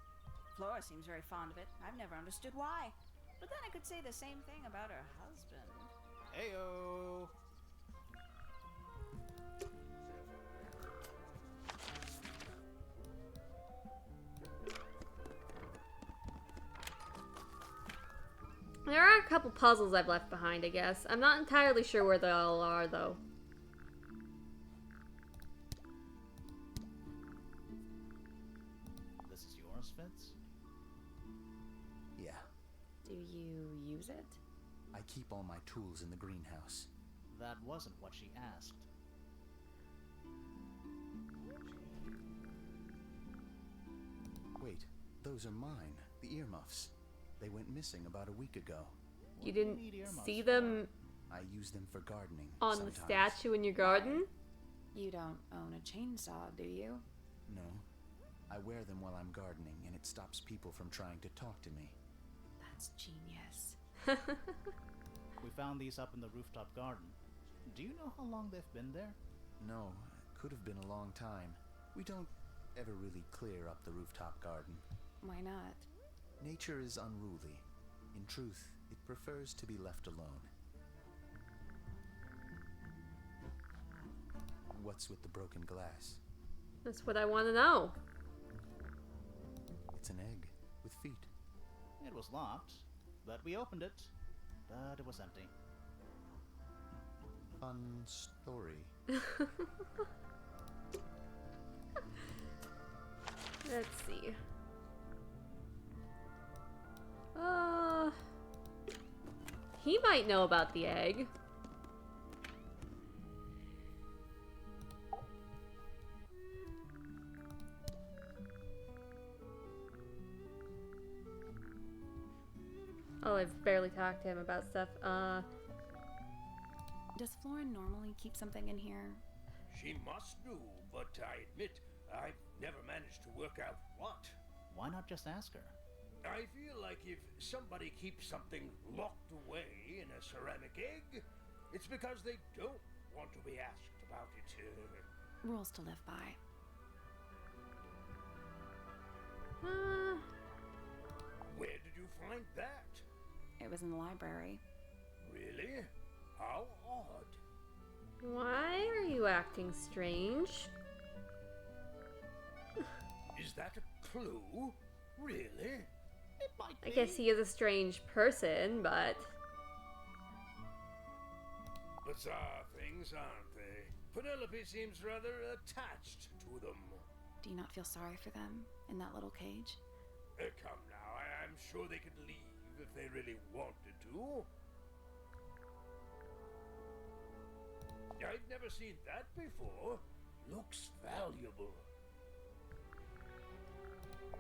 Flora seems very fond of it. I've never understood why. But then I could say the same thing about her husband. Heyo! There are a couple puzzles I've left behind, I guess. I'm not entirely sure where they all are, though. This is yours, Fitz? Yeah, Do you use it? I keep all my tools in the greenhouse. That wasn't what she asked. Wait, those are mine, the earmuffs. They went missing about a week ago. You What do didn't need earmuffs see for? them I use them for gardening on sometimes. the statue in your garden? You don't own a chainsaw, do you? No. I wear them while I'm gardening, and it stops people from trying to talk to me. That's genius. We found these up in the rooftop garden. Do you know how long they've been there? No, it could have been a long time. We don't ever really clear up the rooftop garden. Why not? Nature is unruly. In truth, it prefers to be left alone. What's with the broken glass? That's what I want to know. It's an egg with feet. It was locked, but we opened it. But it was empty. Fun story. Let's see. He might know about the egg. Oh, I've barely talked to him about stuff. Does Florin normally keep something in here? She must do, but I admit I've never managed to work out what. Why not just ask her? I feel like if somebody keeps something locked away in a ceramic egg, it's because they don't want to be asked about it. Rules to live by. Where did you find that? It was in the library. Really? How odd. Why are you acting strange? Is that a clue? Really? It might I be. guess he is a strange person, but... Bizarre things, aren't they? Penelope seems rather attached to them. Do you not feel sorry for them in that little cage? Come now, I'm sure they could leave if they really wanted to. I've never seen that before. Looks valuable.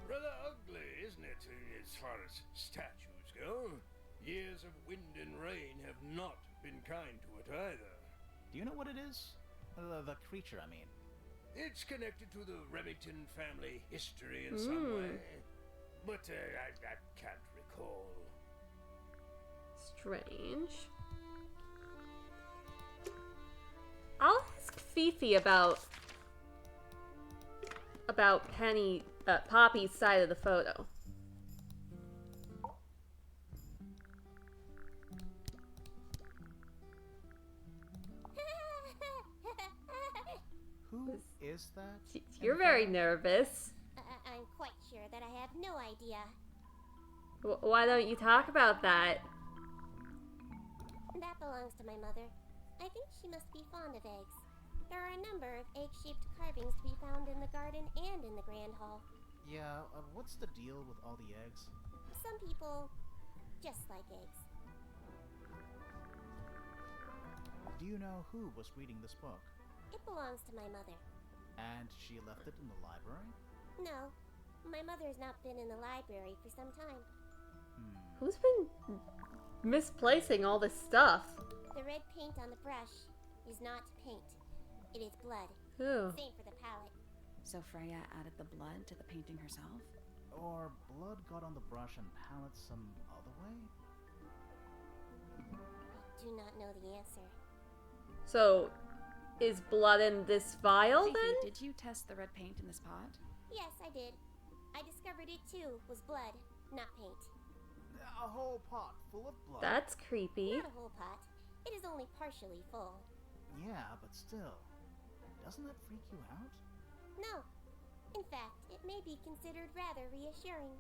Rather ugly, isn't it, as far as statues go? Years of wind and rain have not been kind to it either. Do you know what it is? The creature, I mean. It's connected to the Remington family history in some way, but I can't recall. Strange. I'll ask Fifi about Penny, Poppy's side of the photo. Who is that? You're very nervous. I'm quite sure that I have no idea. Why don't you talk about that? That belongs to my mother. I think she must be fond of eggs. There are a number of egg-shaped carvings to be found in the garden and in the Grand Hall. Yeah, what's the deal with all the eggs? Some people just like eggs. Do you know who was reading this book? It belongs to my mother. And she left it in the library? No, my mother has not been in the library for some time. Who's been misplacing all this stuff? The red paint on the brush is not paint. It is blood. Who? Same for the palette. So Freya added the blood to the painting herself? Or blood got on the brush and palette some other way? I do not know the answer. So, is blood in this vial Fifi, then? did you test the red paint in this pot? Yes, I did. I discovered it too was blood, not paint. A whole pot full of blood? That's creepy. Not a whole pot. It is only partially full. Yeah, but still. Doesn't that freak you out? No. In fact, it may be considered rather reassuring.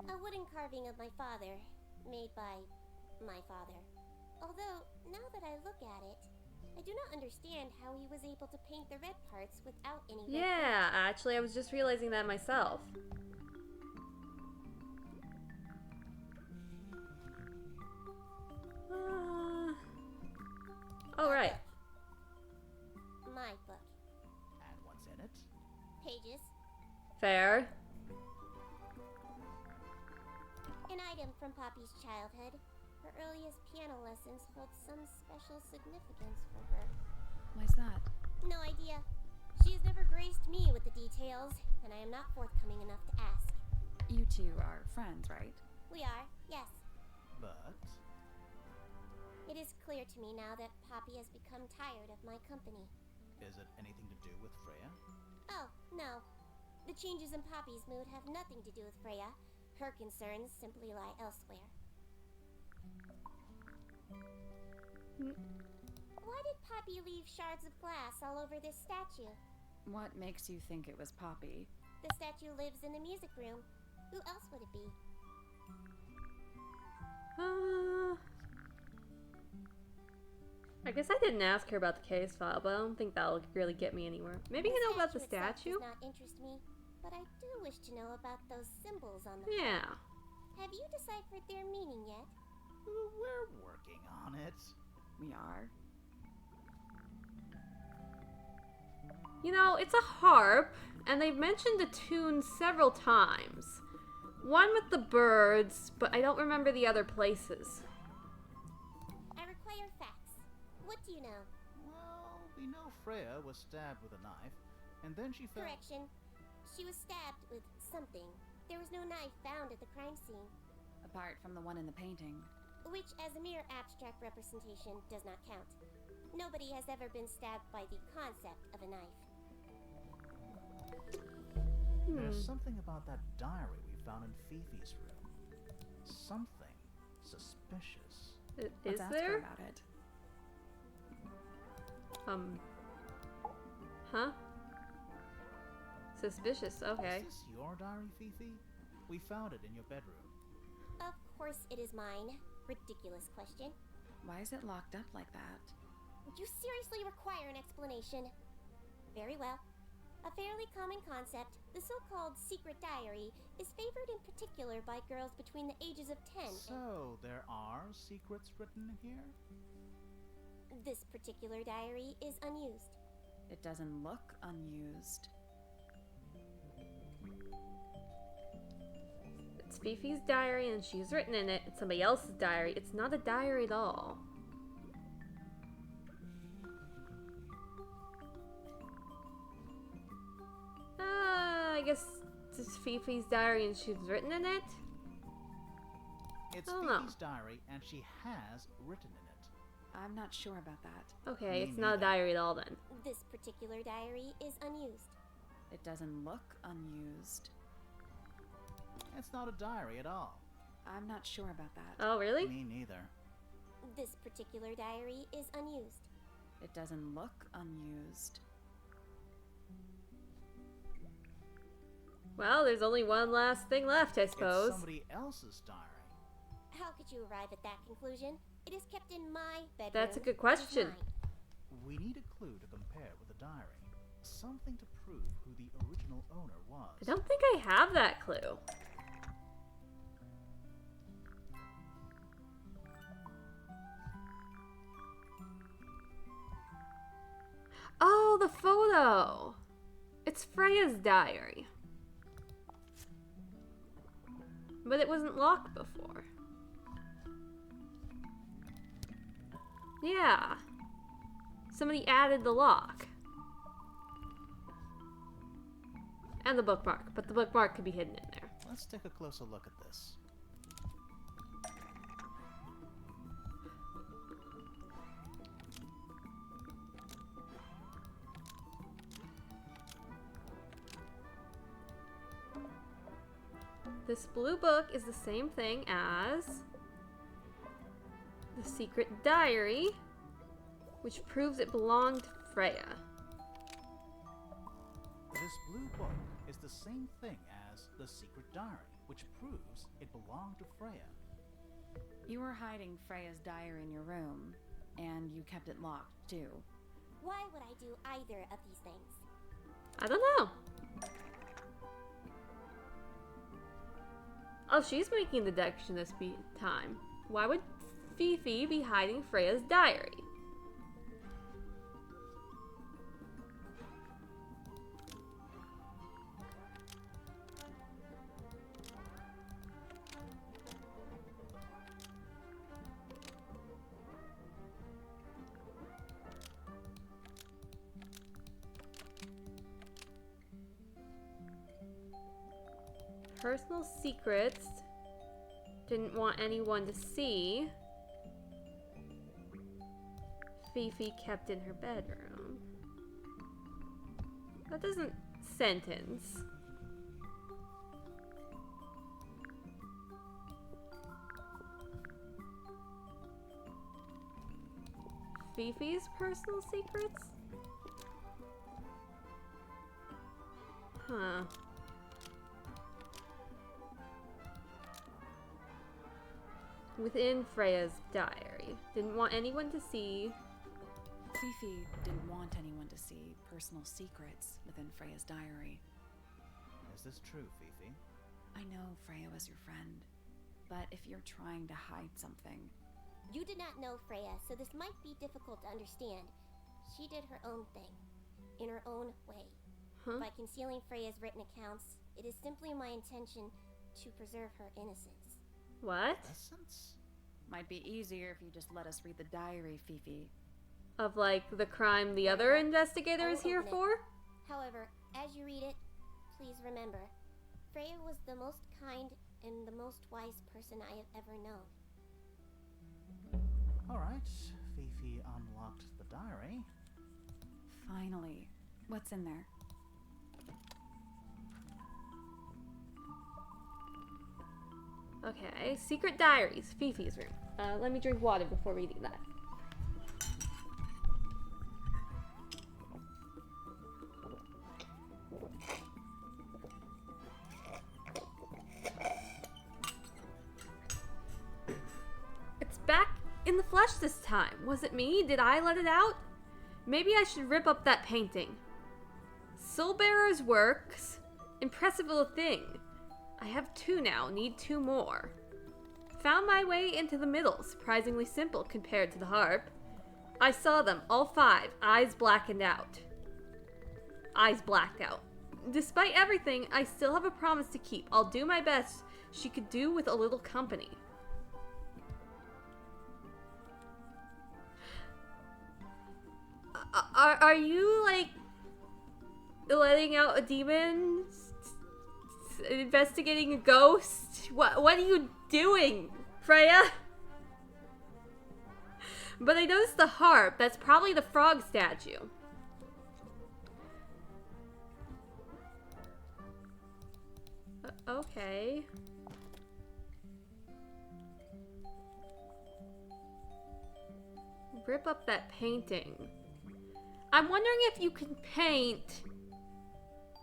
A wooden carving of my father, made by my father. Although, now that I look at it, I do not understand how he was able to paint the red parts without any red Yeah, actually, I was just realizing that myself. All right. My book. And what's in it? Pages. Fair. An item from Poppy's childhood. Her earliest piano lessons hold some special significance for her. Why's that? No idea. She has never graced me with the details, and I am not forthcoming enough to ask. You two are friends, right? We are, yes. But... It is clear to me now that Poppy has become tired of my company. is it anything to do with Freya? Oh, no. The changes in Poppy's mood have nothing to do with Freya. Her concerns simply lie elsewhere. Why did Poppy leave shards of glass all over this statue? What makes you think it was Poppy? The statue lives in the music room. Who else would it be? I guess I didn't ask her about the case file, but I don't think that'll really get me anywhere. Maybe you know about the itself statue? does not interest me, but I do wish to know about those symbols on the Yeah. Have you deciphered their meaning yet? We're working on it. We are. You know, it's a harp, and they've mentioned the tune several times. One with the birds, but I don't remember the other places. I require facts. What do you know? Well, we know Freya was stabbed with a knife, and then she fell... Correction. She was stabbed with something. There was no knife found at the crime scene, Apart from the one in the painting. which as a mere abstract representation does not count. Nobody has ever been stabbed by the concept of a knife. There's something about that diary we found in Fifi's room. Something suspicious. Let's Is ask her there? about it. Huh? Suspicious, okay. Is this your diary, Fifi? We found it in your bedroom. Of course it is mine. Ridiculous question. Why is it locked up like that? Would you seriously require an explanation? Very well. A fairly common concept, the so-called secret diary, is favored in particular by girls between the ages of 10 and... So, there are secrets written here? This particular diary is unused. It doesn't look unused. It's Fifi's diary and she's written in it. It's somebody else's diary. It's not a diary at all. I guess it's Fifi's diary and she's written in it? It's I don't know. Fifi's diary, and she has written in it. I'm not sure about that. Okay, Me it's not a neither. diary at all then. This particular diary is unused. It doesn't look unused. It's not a diary at all. I'm not sure about that. Oh, really? Me neither. This particular diary is unused. It doesn't look unused. Well, there's only one last thing left, I suppose. It's somebody else's diary. How could you arrive at that conclusion? It is kept in my bedroom. That's a good It is question. mine. We need a clue to compare with the diary. Something to prove who the original owner was. I don't think I have that clue. Oh, the photo! It's Freya's diary. But it wasn't locked before. Yeah. Somebody added the lock. And the bookmark, but the bookmark could be hidden in there. Let's take a closer look at this. This blue book is the same thing as the secret diary, which proves it belonged to Freya. This blue book is the same thing as the secret diary, which proves it belonged to Freya. You were hiding Freya's diary in your room, and you kept it locked, too. Why would I do either of these things? I don't know. Oh, she's making the deduction this time. Why would Fifi be hiding Freya's diary? Personal secrets. Didn't want anyone to see. Fifi kept in her bedroom. That doesn't sentence. Fifi's personal secrets? Huh. Within Freya's diary. Didn't want anyone to see. Fifi didn't want anyone to see personal secrets within Freya's diary. Is this true, Fifi? I know Freya was your friend, but if you're trying to hide something, You did not know Freya, so this might be difficult to understand. She did her own thing, in her own way. Huh? By concealing Freya's written accounts, it is simply my intention to preserve her innocence. What? Essence? might be easier if you just let us read the diary, Fifi. Of like the crime the other investigator is here open it. for? However, as you read it, please remember, Freya was the most kind and the most wise person I have ever known. Alright, Fifi unlocked the diary. Finally. What's in there? Okay, secret diaries, Fifi's room. Let me drink water before reading that. It's back in the flesh this time. Was it me? Did I let it out? Maybe I should rip up that painting. Soulbearer's works. Impressive little thing. I have 2 now, need 2 more. Found my way into the middle, surprisingly simple compared to the harp. I saw them, all 5, eyes blackened out. Eyes blacked out. Despite everything, I still have a promise to keep. I'll do my best she could do with a little company. Are you, like, letting out a demon? Investigating a ghost? What are you doing, Freya? But I noticed the harp. That's probably the frog statue. Okay. Rip up that painting. I'm wondering if you can paint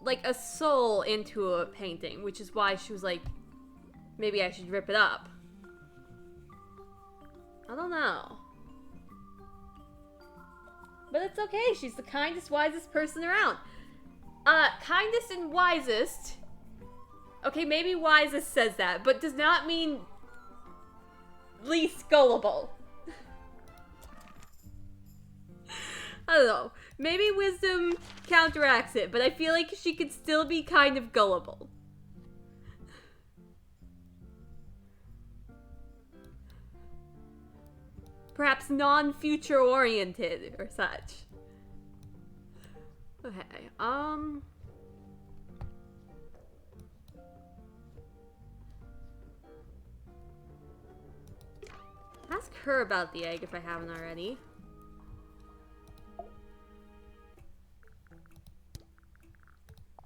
like a soul into a painting, which is why she was like, maybe I should rip it up. I don't know. But it's okay, she's the kindest, wisest person around. Kindest and wisest. Okay, maybe wisest says that, but does not mean least gullible. I don't know. Maybe wisdom counteracts it, but I feel like she could still be kind of gullible. Perhaps non-future oriented or such. Okay, ask her about the egg if I haven't already.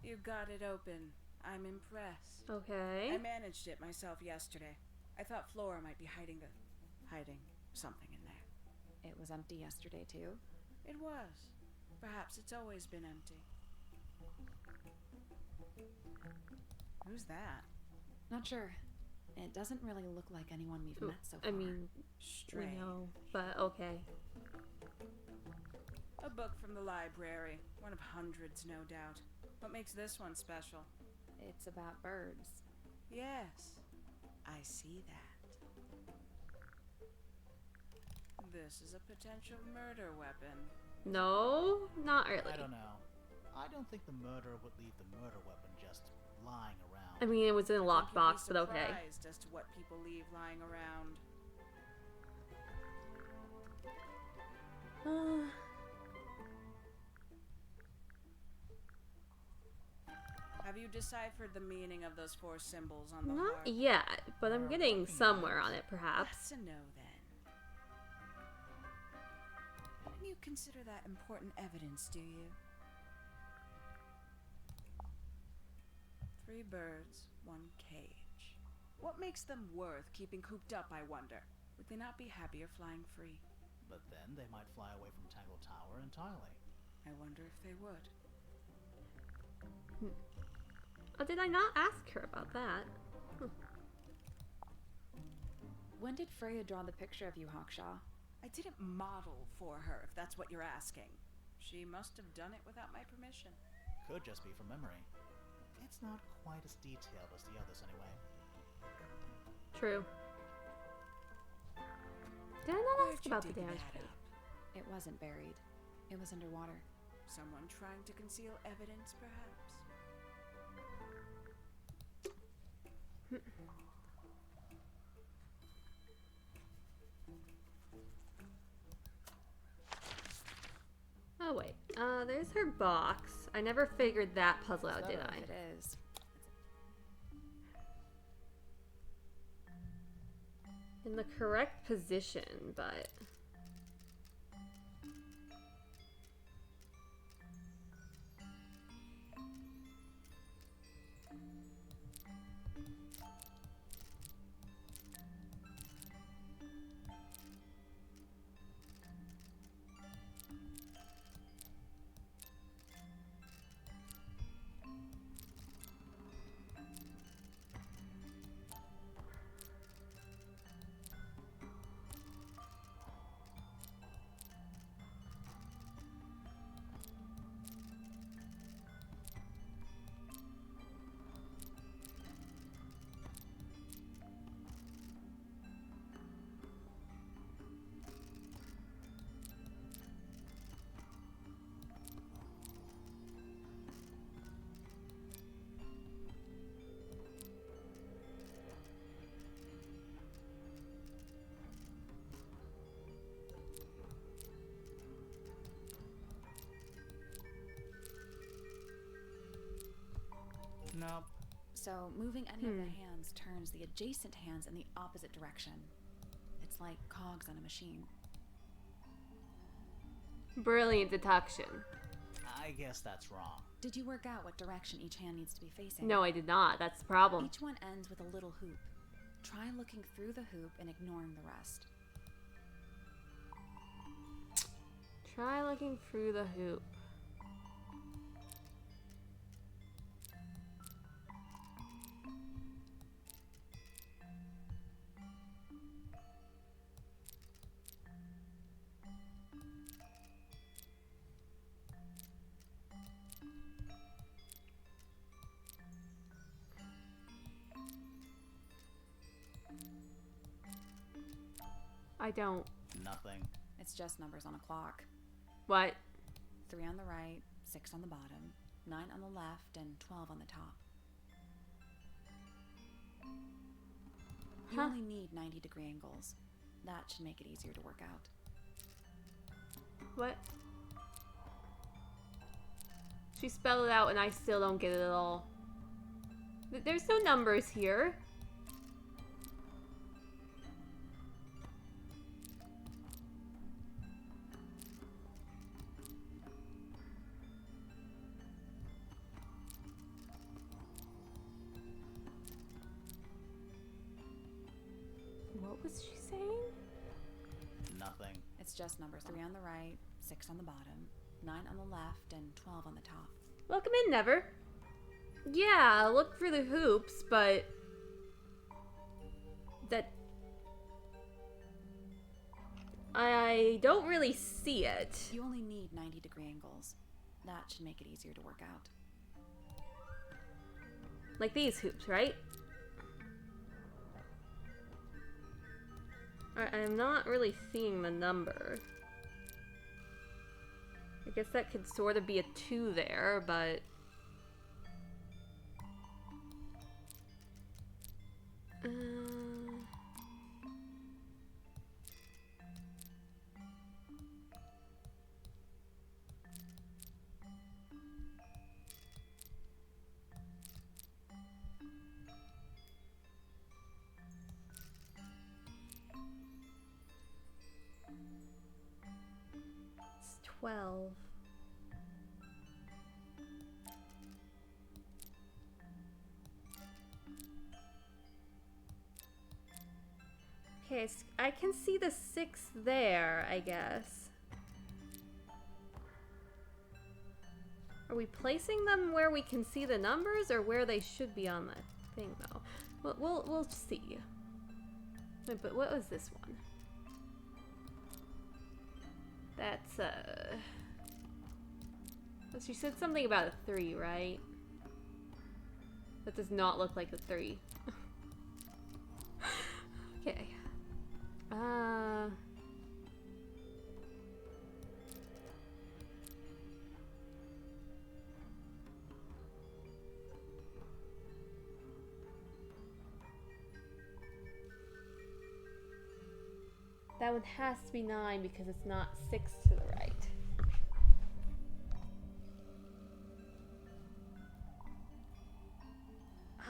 You got it open. I'm impressed. Okay. I managed it myself yesterday. I thought Flora might be hiding something in there. It was empty yesterday, too. It was. Perhaps it's always been empty. Who's that? Not sure. It doesn't really look like anyone we've met so far. I mean, Strange. we know, but okay. A book from the library. One of hundreds, no doubt. What makes this one special? It's about birds. Yes, I see that. This is a potential murder weapon. No, not really. I don't know. I don't think the murderer would leave the murder weapon just lying around. I mean, it was in a I think you'd lockbox, be but okay. surprised as to what people leave lying around. Have you deciphered the meaning of those 4 symbols on the Not harp? yet, but I'm getting somewhere on it, perhaps. That's a no, then. Wouldn't you consider that important evidence, do you? 3 birds, 1 cage. What makes them worth keeping cooped up, I wonder? Would they not be happier flying free? But then they might fly away from Tangle Tower entirely. I wonder if they would. Oh, did I not ask her about that? When did Freya draw the picture of you, Hawkshaw? I didn't model for her, if that's what you're asking. She must have done it without my permission. Could just be from memory. It's not quite as detailed as the others anyway. True. Did I not Where'd ask you about the dig damage that pit? up? It wasn't buried. It was underwater. Someone trying to conceal evidence, perhaps? Oh wait, there's her box. I never figured that puzzle out, did I? It is. In the correct position, but... So moving any of the hands turns the adjacent hands in the opposite direction. It's like cogs on a machine. Brilliant deduction. I guess that's wrong. Did you work out what direction each hand needs to be facing? No, I did not. That's the problem. Each one ends with a little hoop. Try looking through the hoop and ignoring the rest. Try looking through the hoop. I don't. Nothing. It's just numbers on a clock. What? 3 on the right, 6 on the bottom, 9 on the left, and 12 on the top. You Huh. only need 90-degree angles. That should make it easier to work out. What? She spelled it out and I still don't get it at all. There's no numbers here. What was she saying? Nothing. It's just numbers 3 on the right, 6 on the bottom, 9 on the left, and 12 on the top. Welcome in, Never. Yeah, look for the hoops, but that I don't really see it. You only need 90-degree angles. That should make it easier to work out. Like these hoops, right? I'm not really seeing the number. I guess that could sort of be a 2 there, but... It's 12. Okay, I can see the 6 there, I guess. Are we placing them where we can see the numbers or where they should be on the thing, though? We'll see. Wait, but what was this one? That's, so she said something about a 3, right? That does not look like a 3. Okay. That one has to be 9 because it's not 6 to the right.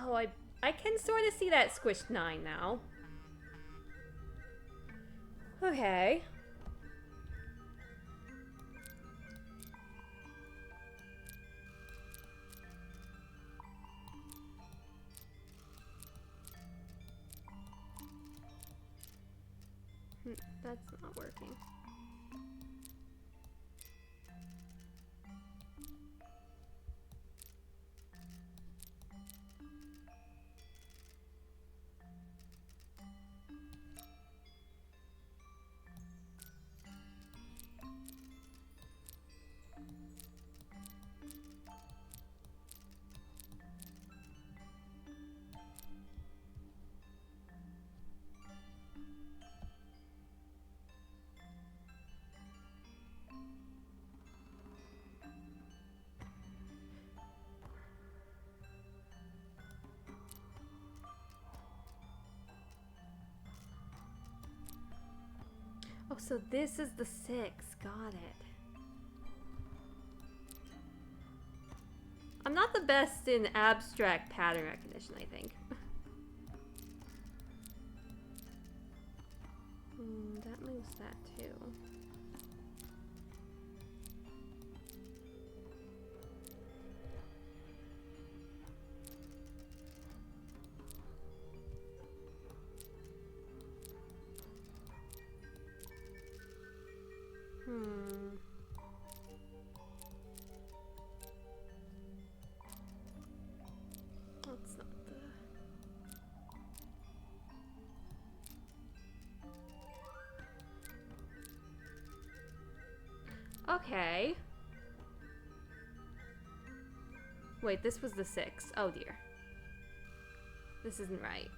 Oh, I can sort of see that squished 9 now. Okay. That's not working. Oh, so this is the 6. Got it. I'm not the best in abstract pattern recognition, I think. That moves that too. That's not the... Okay. Wait, this was the 6. Oh dear. This isn't right.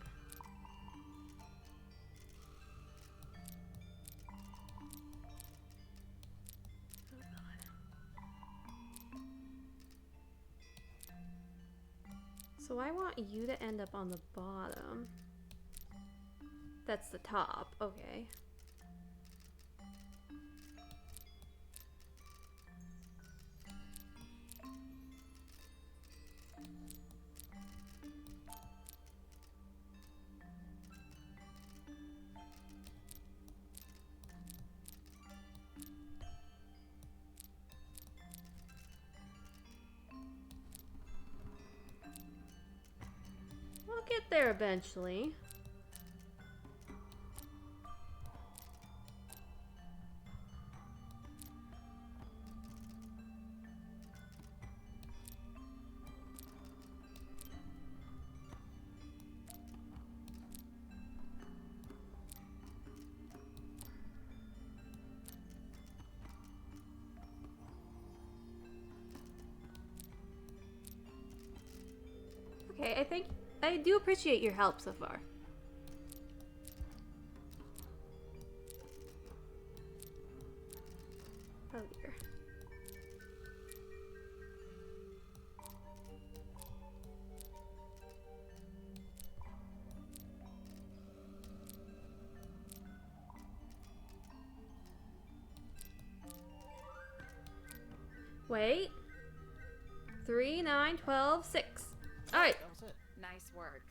So I want you to end up on the bottom. That's the top, okay. We'll get there eventually. Okay, I think I do appreciate your help so far. Oh dear. Wait. 3, 9, 12, 6. Alright. That was it. Nice work.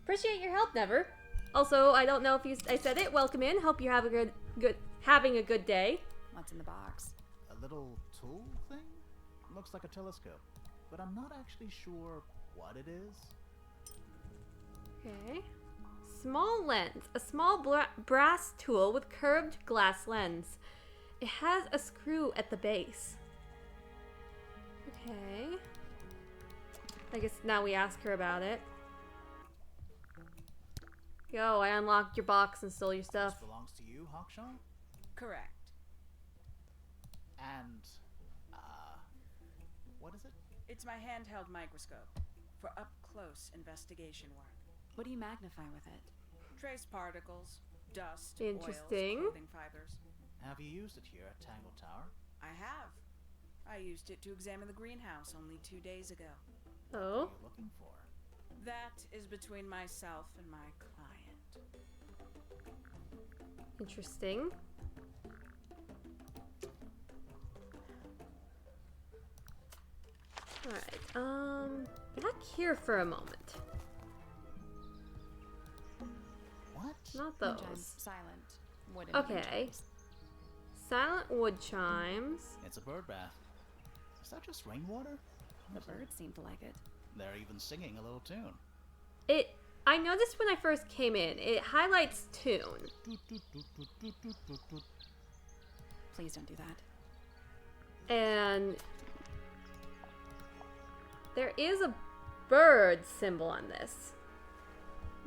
Appreciate your help, Never. Also, I don't know if I said it. Welcome in. Hope you're having a good day. What's in the box? A little tool thing? Looks like a telescope, but I'm not actually sure what it is. Okay. Small lens. A small brass tool with curved glass lens. It has a screw at the base. Okay. I guess now we ask her about it. Yo, I unlocked your box and stole your stuff. This belongs to you, Hawkshaw? Correct. And, what is it? It's my handheld microscope for up-close investigation work. What do you magnify with it? Trace particles, dust, Interesting. oils, clothing fibers. Have you used it here at Tangle Tower? I have. I used it to examine the greenhouse only 2 days ago. What Oh. are you looking for? That is between myself and my client. Interesting. Alright, back here for a moment. What? Not Wind those. chimes, silent. Wooden Okay. wind chimes. Silent wood chimes. It's a bird bath. Is that just rainwater? The birds seem to like it. They're even singing a little tune. I noticed when I first came in, it highlights tune. Toot, toot, toot, toot, toot, toot, toot, toot. Please don't do that. And there is a bird symbol on this.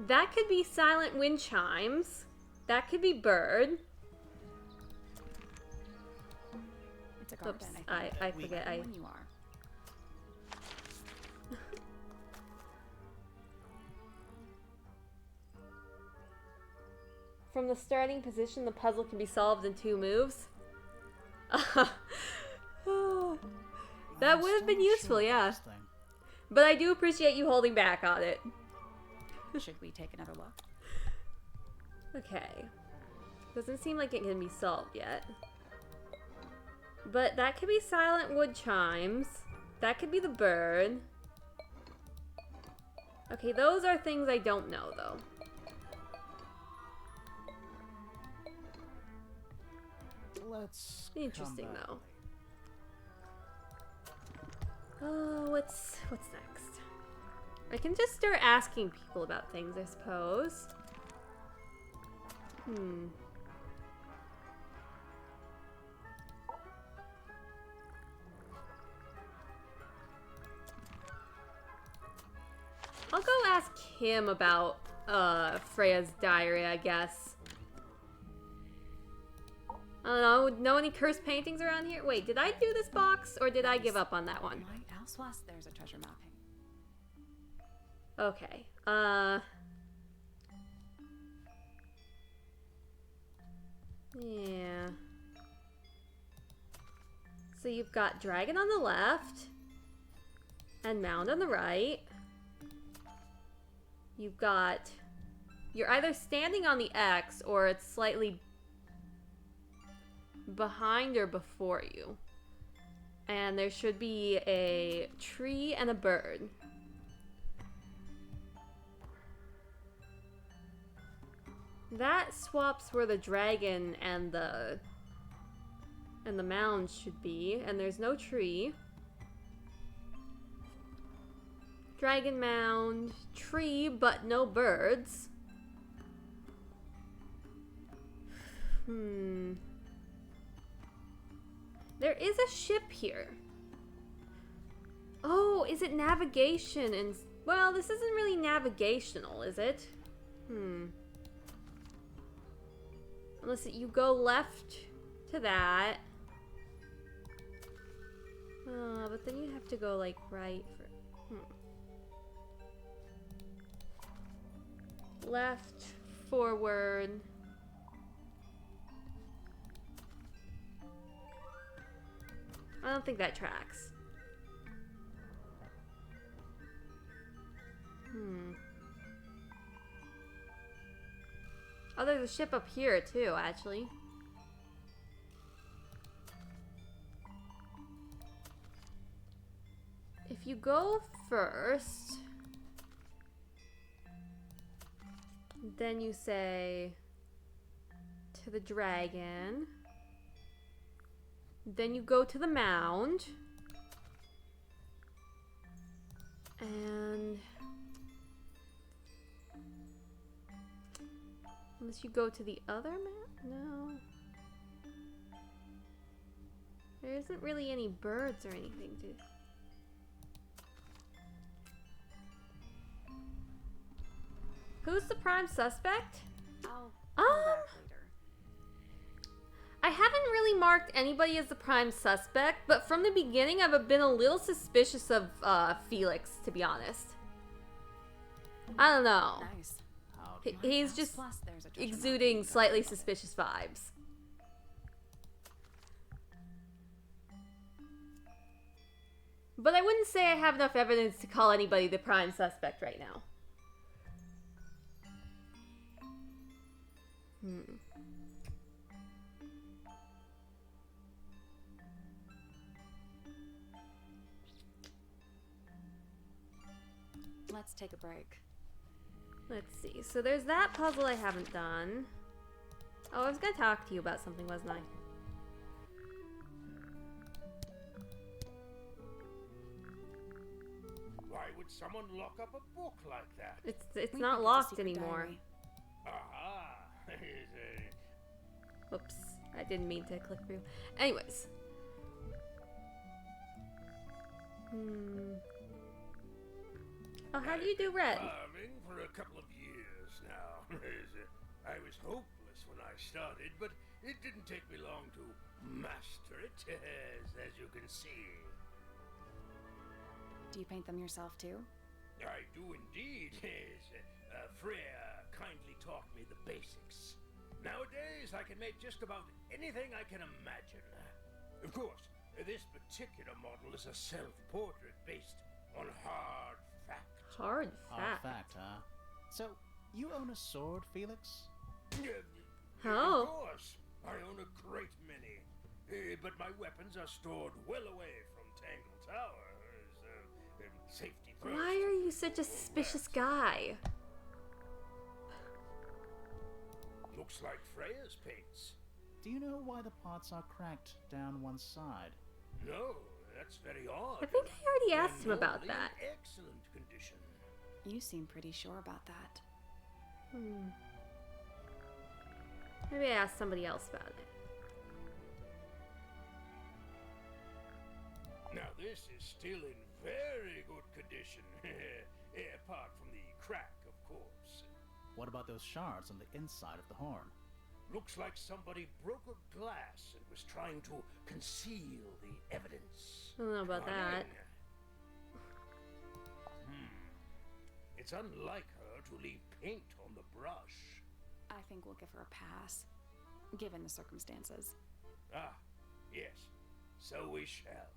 That could be silent wind chimes. That could be bird. It's a garden, Oops, I think. I We- forget. When you are. From the starting position, the puzzle can be solved in 2 moves. That I'm would have still been not useful, sure about yeah. this thing. But I do appreciate you holding back on it. Should we take another look? Okay. Doesn't seem like it can be solved yet. But that could be silent wood chimes. that could be the bird. Okay, those are things I don't know, though. Let's Interesting, come back though. later. Oh, what's next? I can just start asking people about things, I suppose. I'll go ask him about Freya's diary, I guess. I don't know. Know any cursed paintings around here? Wait, did I do this box or did I give up on that one? Why elsewise there's a treasure mapping. Okay. Yeah. So you've got dragon on the left and mound on the right. You've got... You're either standing on the X or it's slightly behind or before you. And there should be a tree and a bird. That swaps where the dragon and the mound should be, and there's no tree. Dragon mound, tree, but no birds. There is a ship here. Oh, is it navigation? And well, this isn't really navigational, is it? Unless you go left to that. But then you have to go like right for... Left, forward. I don't think that tracks. Oh, there's a ship up here too, actually. If you go first, then you say to the dragon, then you go to the mound, and unless you go to the other map? No. There isn't really any birds or anything to... Who's the prime suspect? I'll come back later. I haven't really marked anybody as the prime suspect, but from the beginning I've been a little suspicious of Felix, to be honest. I don't know. Nice. He's just Plus, there's a treasure exuding mapping. slightly suspicious vibes. But I wouldn't say I have enough evidence to call anybody the prime suspect right now. Let's take a break. Let's see. So there's that puzzle I haven't done. Oh, I was gonna talk to you about something, wasn't I? Why would someone lock up a book like that? It's We not think it's a locked secret anymore. diary. Aha! Oops, I didn't mean to click through. Anyways. Oh, how do you do red? Carving for a couple of years now. I was hopeless when I started, but it didn't take me long to master it, as you can see. Do you paint them yourself too? I do indeed, yes. Freya kindly taught me the basics. Nowadays, I can make just about anything I can imagine. Of course, this particular model is a self-portrait based on hard fact. Hard Hard fact. fact, huh? So, you own a sword, Felix? Oh. Of course, I own a great many. But my weapons are stored well away from Tangle Tower. Safety first. Why are you such a suspicious guy? Looks like Freya's paints. Do you know why the pots are cracked down one side? No, that's very odd. I think I already asked him They're about normally that. in excellent condition. You seem pretty sure about that. Maybe I asked somebody else about it. Now this is still in very good condition. Apart from the crack, of course. What about those shards on the inside of the horn? Looks like somebody broke a glass and was trying to conceal the evidence. I don't know about Come that. in. It's unlike her to leave paint on the brush. I think we'll give her a pass, given the circumstances. Ah, yes. So we shall.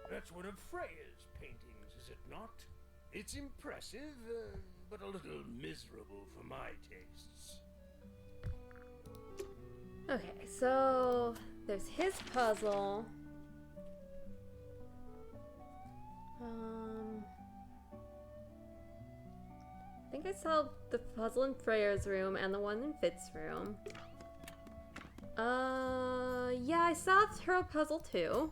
That's one of Freya's paintings, is it not? It's impressive, but a little miserable for my tastes. Okay, so there's his puzzle. I think I saw the puzzle in Freya's room and the one in Fitz's room. Yeah, I saw her puzzle too.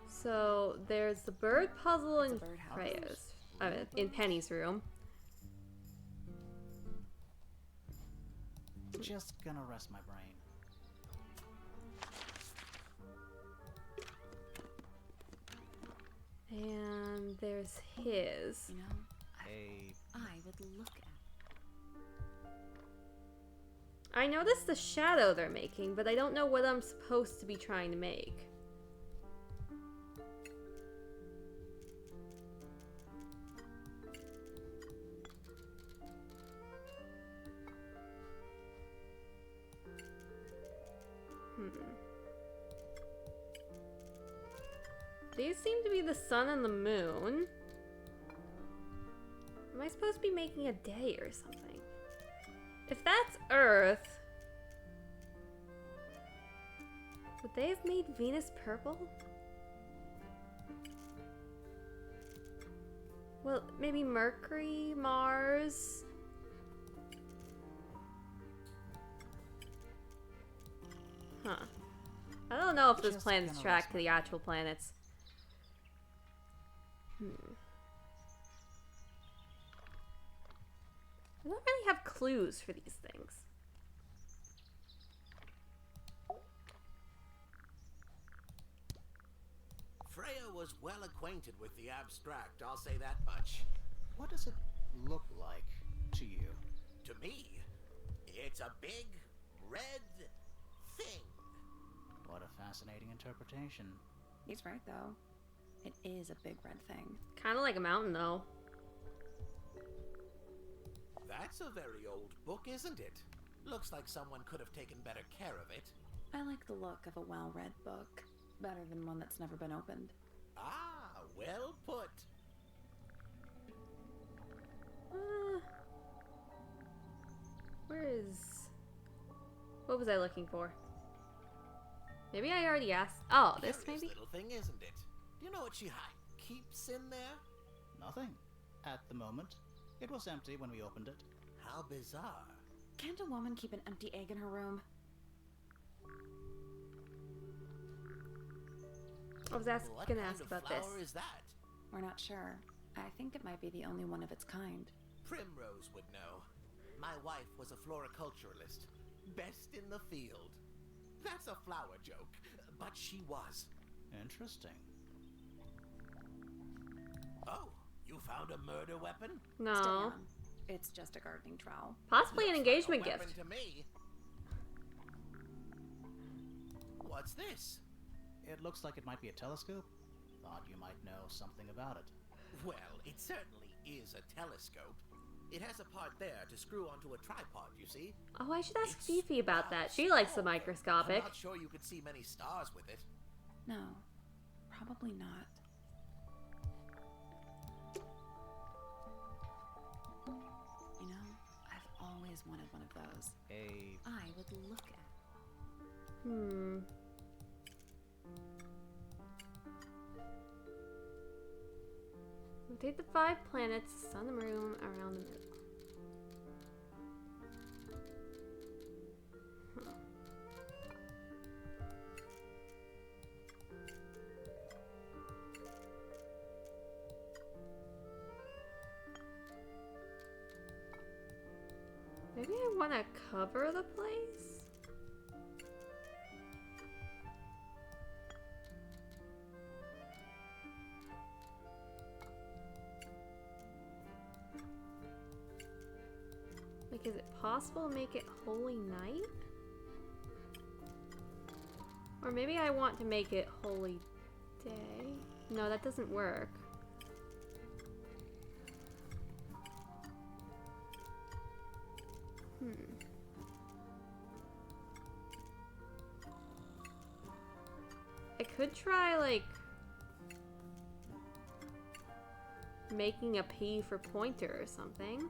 So there's the bird puzzle in Freya's, in Penny's room. Just gonna rest my brain. And there's his. You know, I would look at. I noticed the shadow they're making, but I don't know what I'm supposed to be trying to make. These seem to be the sun and the moon. Am I supposed to be making a day or something? If that's Earth, would they have made Venus purple? Well, maybe Mercury, Mars. Huh. I don't know if those Just planets gonna track rest to the actual planets. I don't really have clues for these things. Freya was well acquainted with the abstract, I'll say that much. What does it look like to you? To me, it's a big, red thing. What a fascinating interpretation. He's right, though. It is a big red thing. Kind of like a mountain, though. That's a very old book, isn't it? Looks like someone could have taken better care of it. I like the look of a well-read book. Better than one that's never been opened. Ah, well put. Where is... What was I looking for? Maybe I already asked... Oh, this Curious maybe? little thing, isn't it? Do you know what she keeps in there? Nothing. At the moment. It was empty when we opened it. How bizarre. Can't a woman keep an empty egg in her room? I was What gonna kind ask of about this. flower is that? We're not sure. I think it might be the only one of its kind. Primrose would know. My wife was a floriculturalist. Best in the field. That's a flower joke, but she was. Interesting. Oh, you found a murder weapon? Stay No. on. It's just a gardening trowel. Possibly an Looks like a engagement weapon gift. to me. What's this? It looks like it might be a telescope. Thought you might know something about it. Well, it certainly is a telescope. It has a part there to screw onto a tripod, you see. Oh, I should ask It's Fifi about rather that. She likes the small. microscopic. I'm not sure you could see many stars with it. No. Probably not. You know, I've always wanted one of those. I would look at. Rotate the 5 planets, sun and moon around the middle. Maybe I want to cover the place? Like, is it possible to make it Holy Night? Or maybe I want to make it Holy Day? No, that doesn't work. I could try, like, making a P for pointer or something.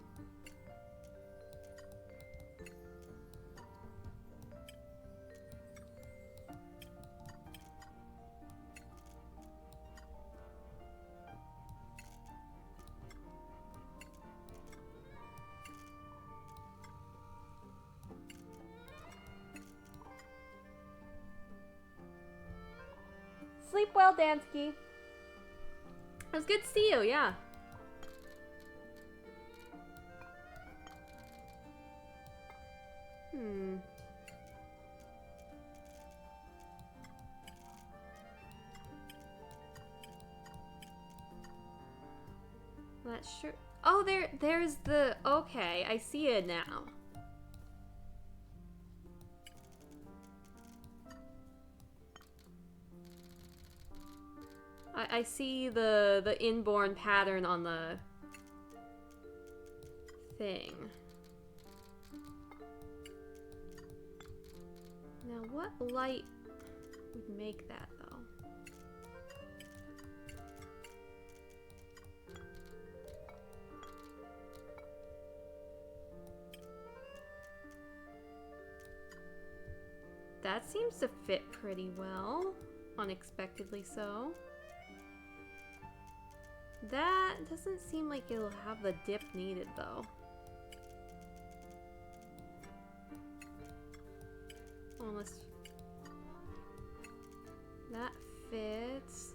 Sleep well, Dansky. It was good to see you, yeah. That's sure. Oh, there's the. Okay, I see it now. I see the inborn pattern on the thing. Now, what light would make that, though? That seems to fit pretty well. Unexpectedly so. That doesn't seem like it'll have the dip needed, though. Unless that fits.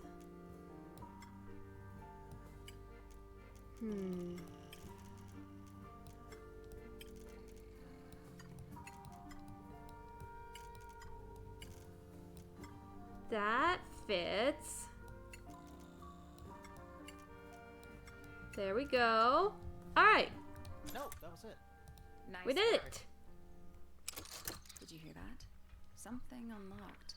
That fits. There we go. Alright. No, that was it. Nice We did work. it. Did you hear that? Something unlocked.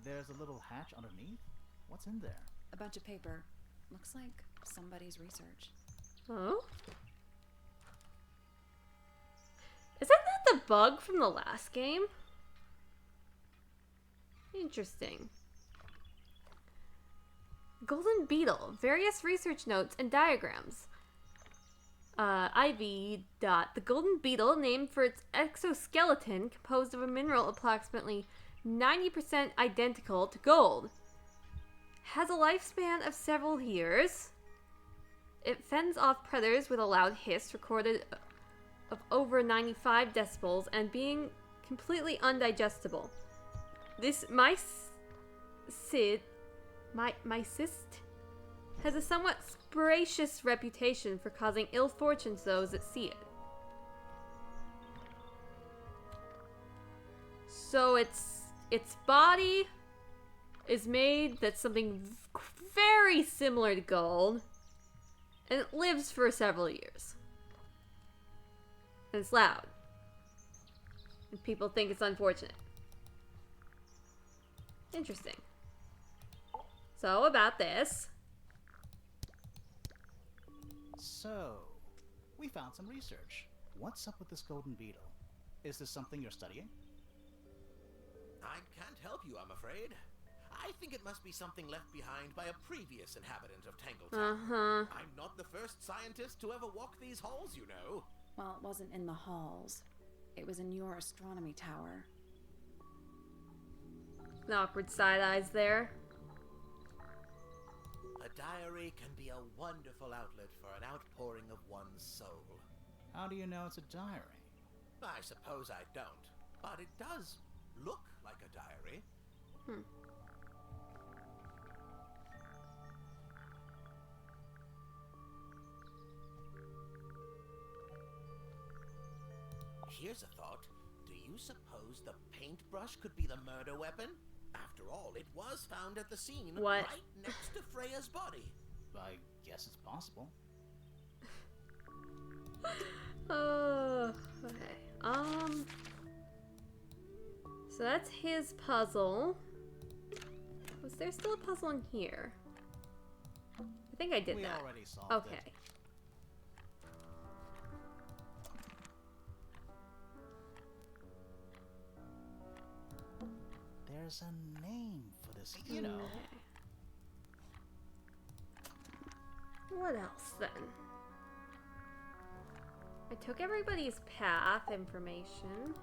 There's a little hatch underneath. What's in there? A bunch of paper. Looks like somebody's research. Oh? Isn't that the bug from the last game? Interesting. Golden Beetle. Various research notes and diagrams. IV. The golden beetle, named for its exoskeleton, composed of a mineral approximately 90% identical to gold, has a lifespan of several years. It fends off predators with a loud hiss recorded of over 95 decibels and being completely undigestible. This mycist has a somewhat spurious reputation for causing ill fortune to those that see it. So its body is made that's something very similar to gold, and it lives for several years. And it's loud. And people think it's unfortunate. Interesting. So, about this. So, we found some research. What's up with this golden beetle? Is this something you're studying? I can't help you, I'm afraid. I think it must be something left behind by a previous inhabitant of Tangletown. Uh-huh. I'm not the first scientist to ever walk these halls, you know. Well, it wasn't in the halls. It was in your astronomy tower. An awkward side eyes there. A diary can be a wonderful outlet for an outpouring of one's soul. How do you know it's a diary? I suppose I don't, but it does look like a diary. Here's a thought. Do you suppose the paintbrush could be the murder weapon? After all, it was found at the scene What? right next to Freya's body. I guess it's possible. Oh, okay. So that's his puzzle. Was there still a puzzle in here? I think I did We that. already solved Okay. it. There's a name for this, you know. Okay. What else then? I took everybody's path information.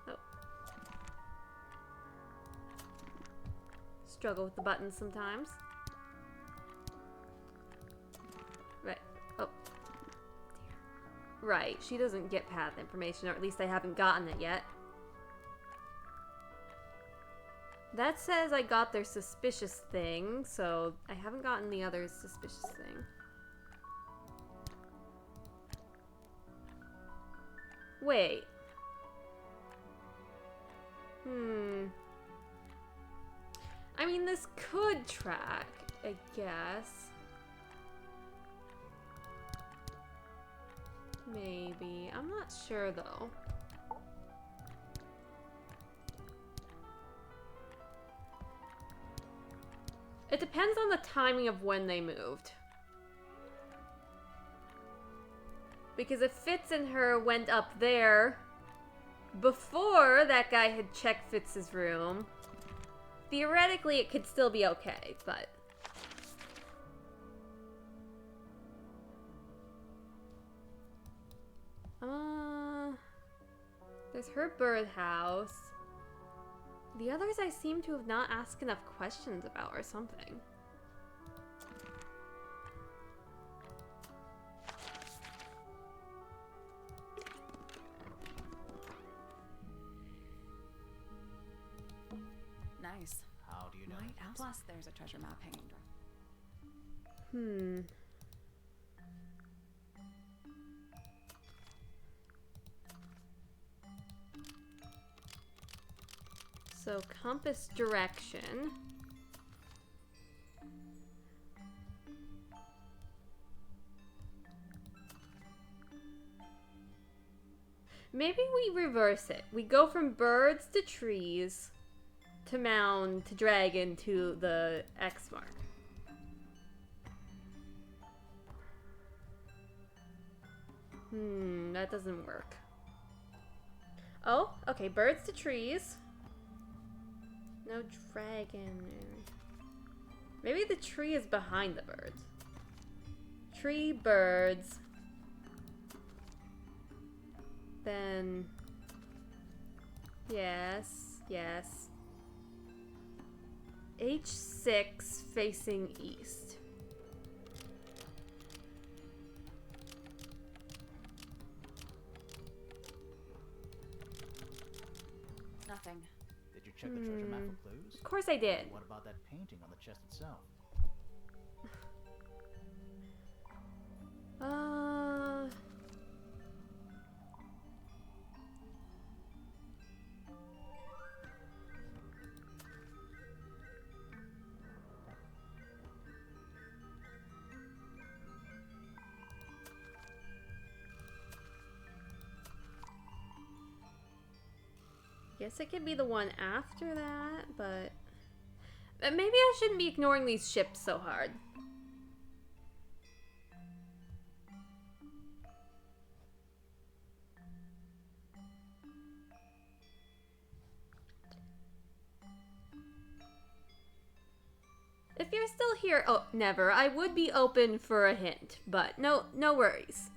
Oh. Struggle with the buttons sometimes. Right. Oh. Right, she doesn't get path information, or at least I haven't gotten it yet. That says I got their suspicious thing, so I haven't gotten the other suspicious thing. Wait. I mean, this could track, I guess. Maybe. I'm not sure, though. It depends on the timing of when they moved. Because if Fitz and her went up there before that guy had checked Fitz's room, theoretically it could still be okay, but... There's her birdhouse. The others I seem to have not asked enough questions about or something. Nice. How do you know? Right. Plus, there's a treasure map hanging. So, compass direction. Maybe we reverse it. We go from birds to trees, to mound, to dragon, to the X mark. That doesn't work. Oh, okay, birds to trees. No dragon. Maybe the tree is behind the birds. Tree, birds. Then... Yes, yes. H6 facing east. Nothing. Did you check the treasure map for clues? Of course I did. What about that painting on the chest itself? Guess it could be the one after that, but maybe I shouldn't be ignoring these ships so hard. If you're still here, oh, never. I would be open for a hint, but no worries.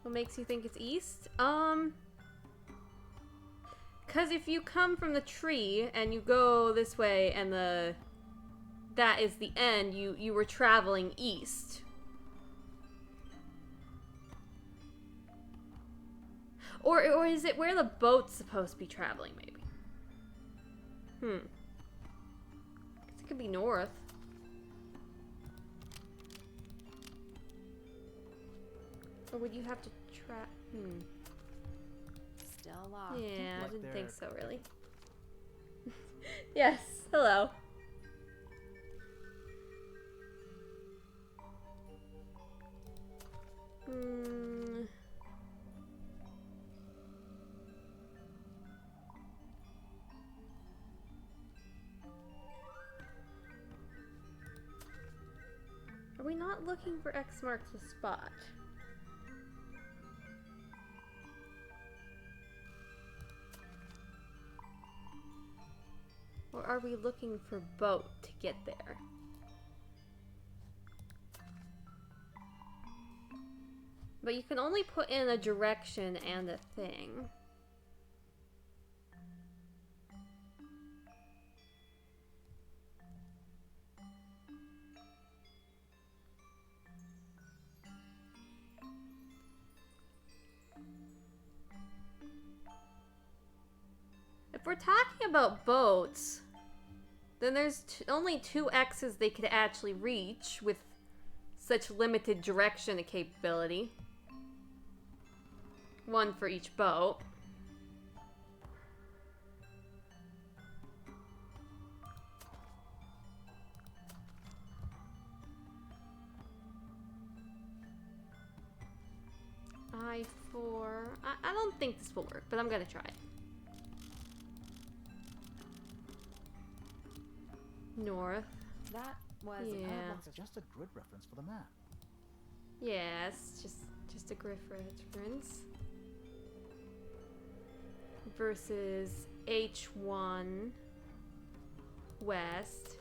What makes you think it's east? Because if you come from the tree and you go this way and that is the end, you were traveling east. Or is it where the boat's supposed to be traveling, maybe? Guess it could be north. Or would you have to Still locked. Yeah, I Like didn't think so, they're- really. Yes, hello. Are we not looking for X marks the spot? Or are we looking for boat to get there? But you can only put in a direction and a thing. If we're talking about boats, then there's only 2 X's they could actually reach with such limited direction and capability. 1 for each boat. I-4. I don't think this will work, but I'm gonna try it. North. That was Yeah. It's just a grid reference for the map. Yes, just a grid reference. Versus H1 west.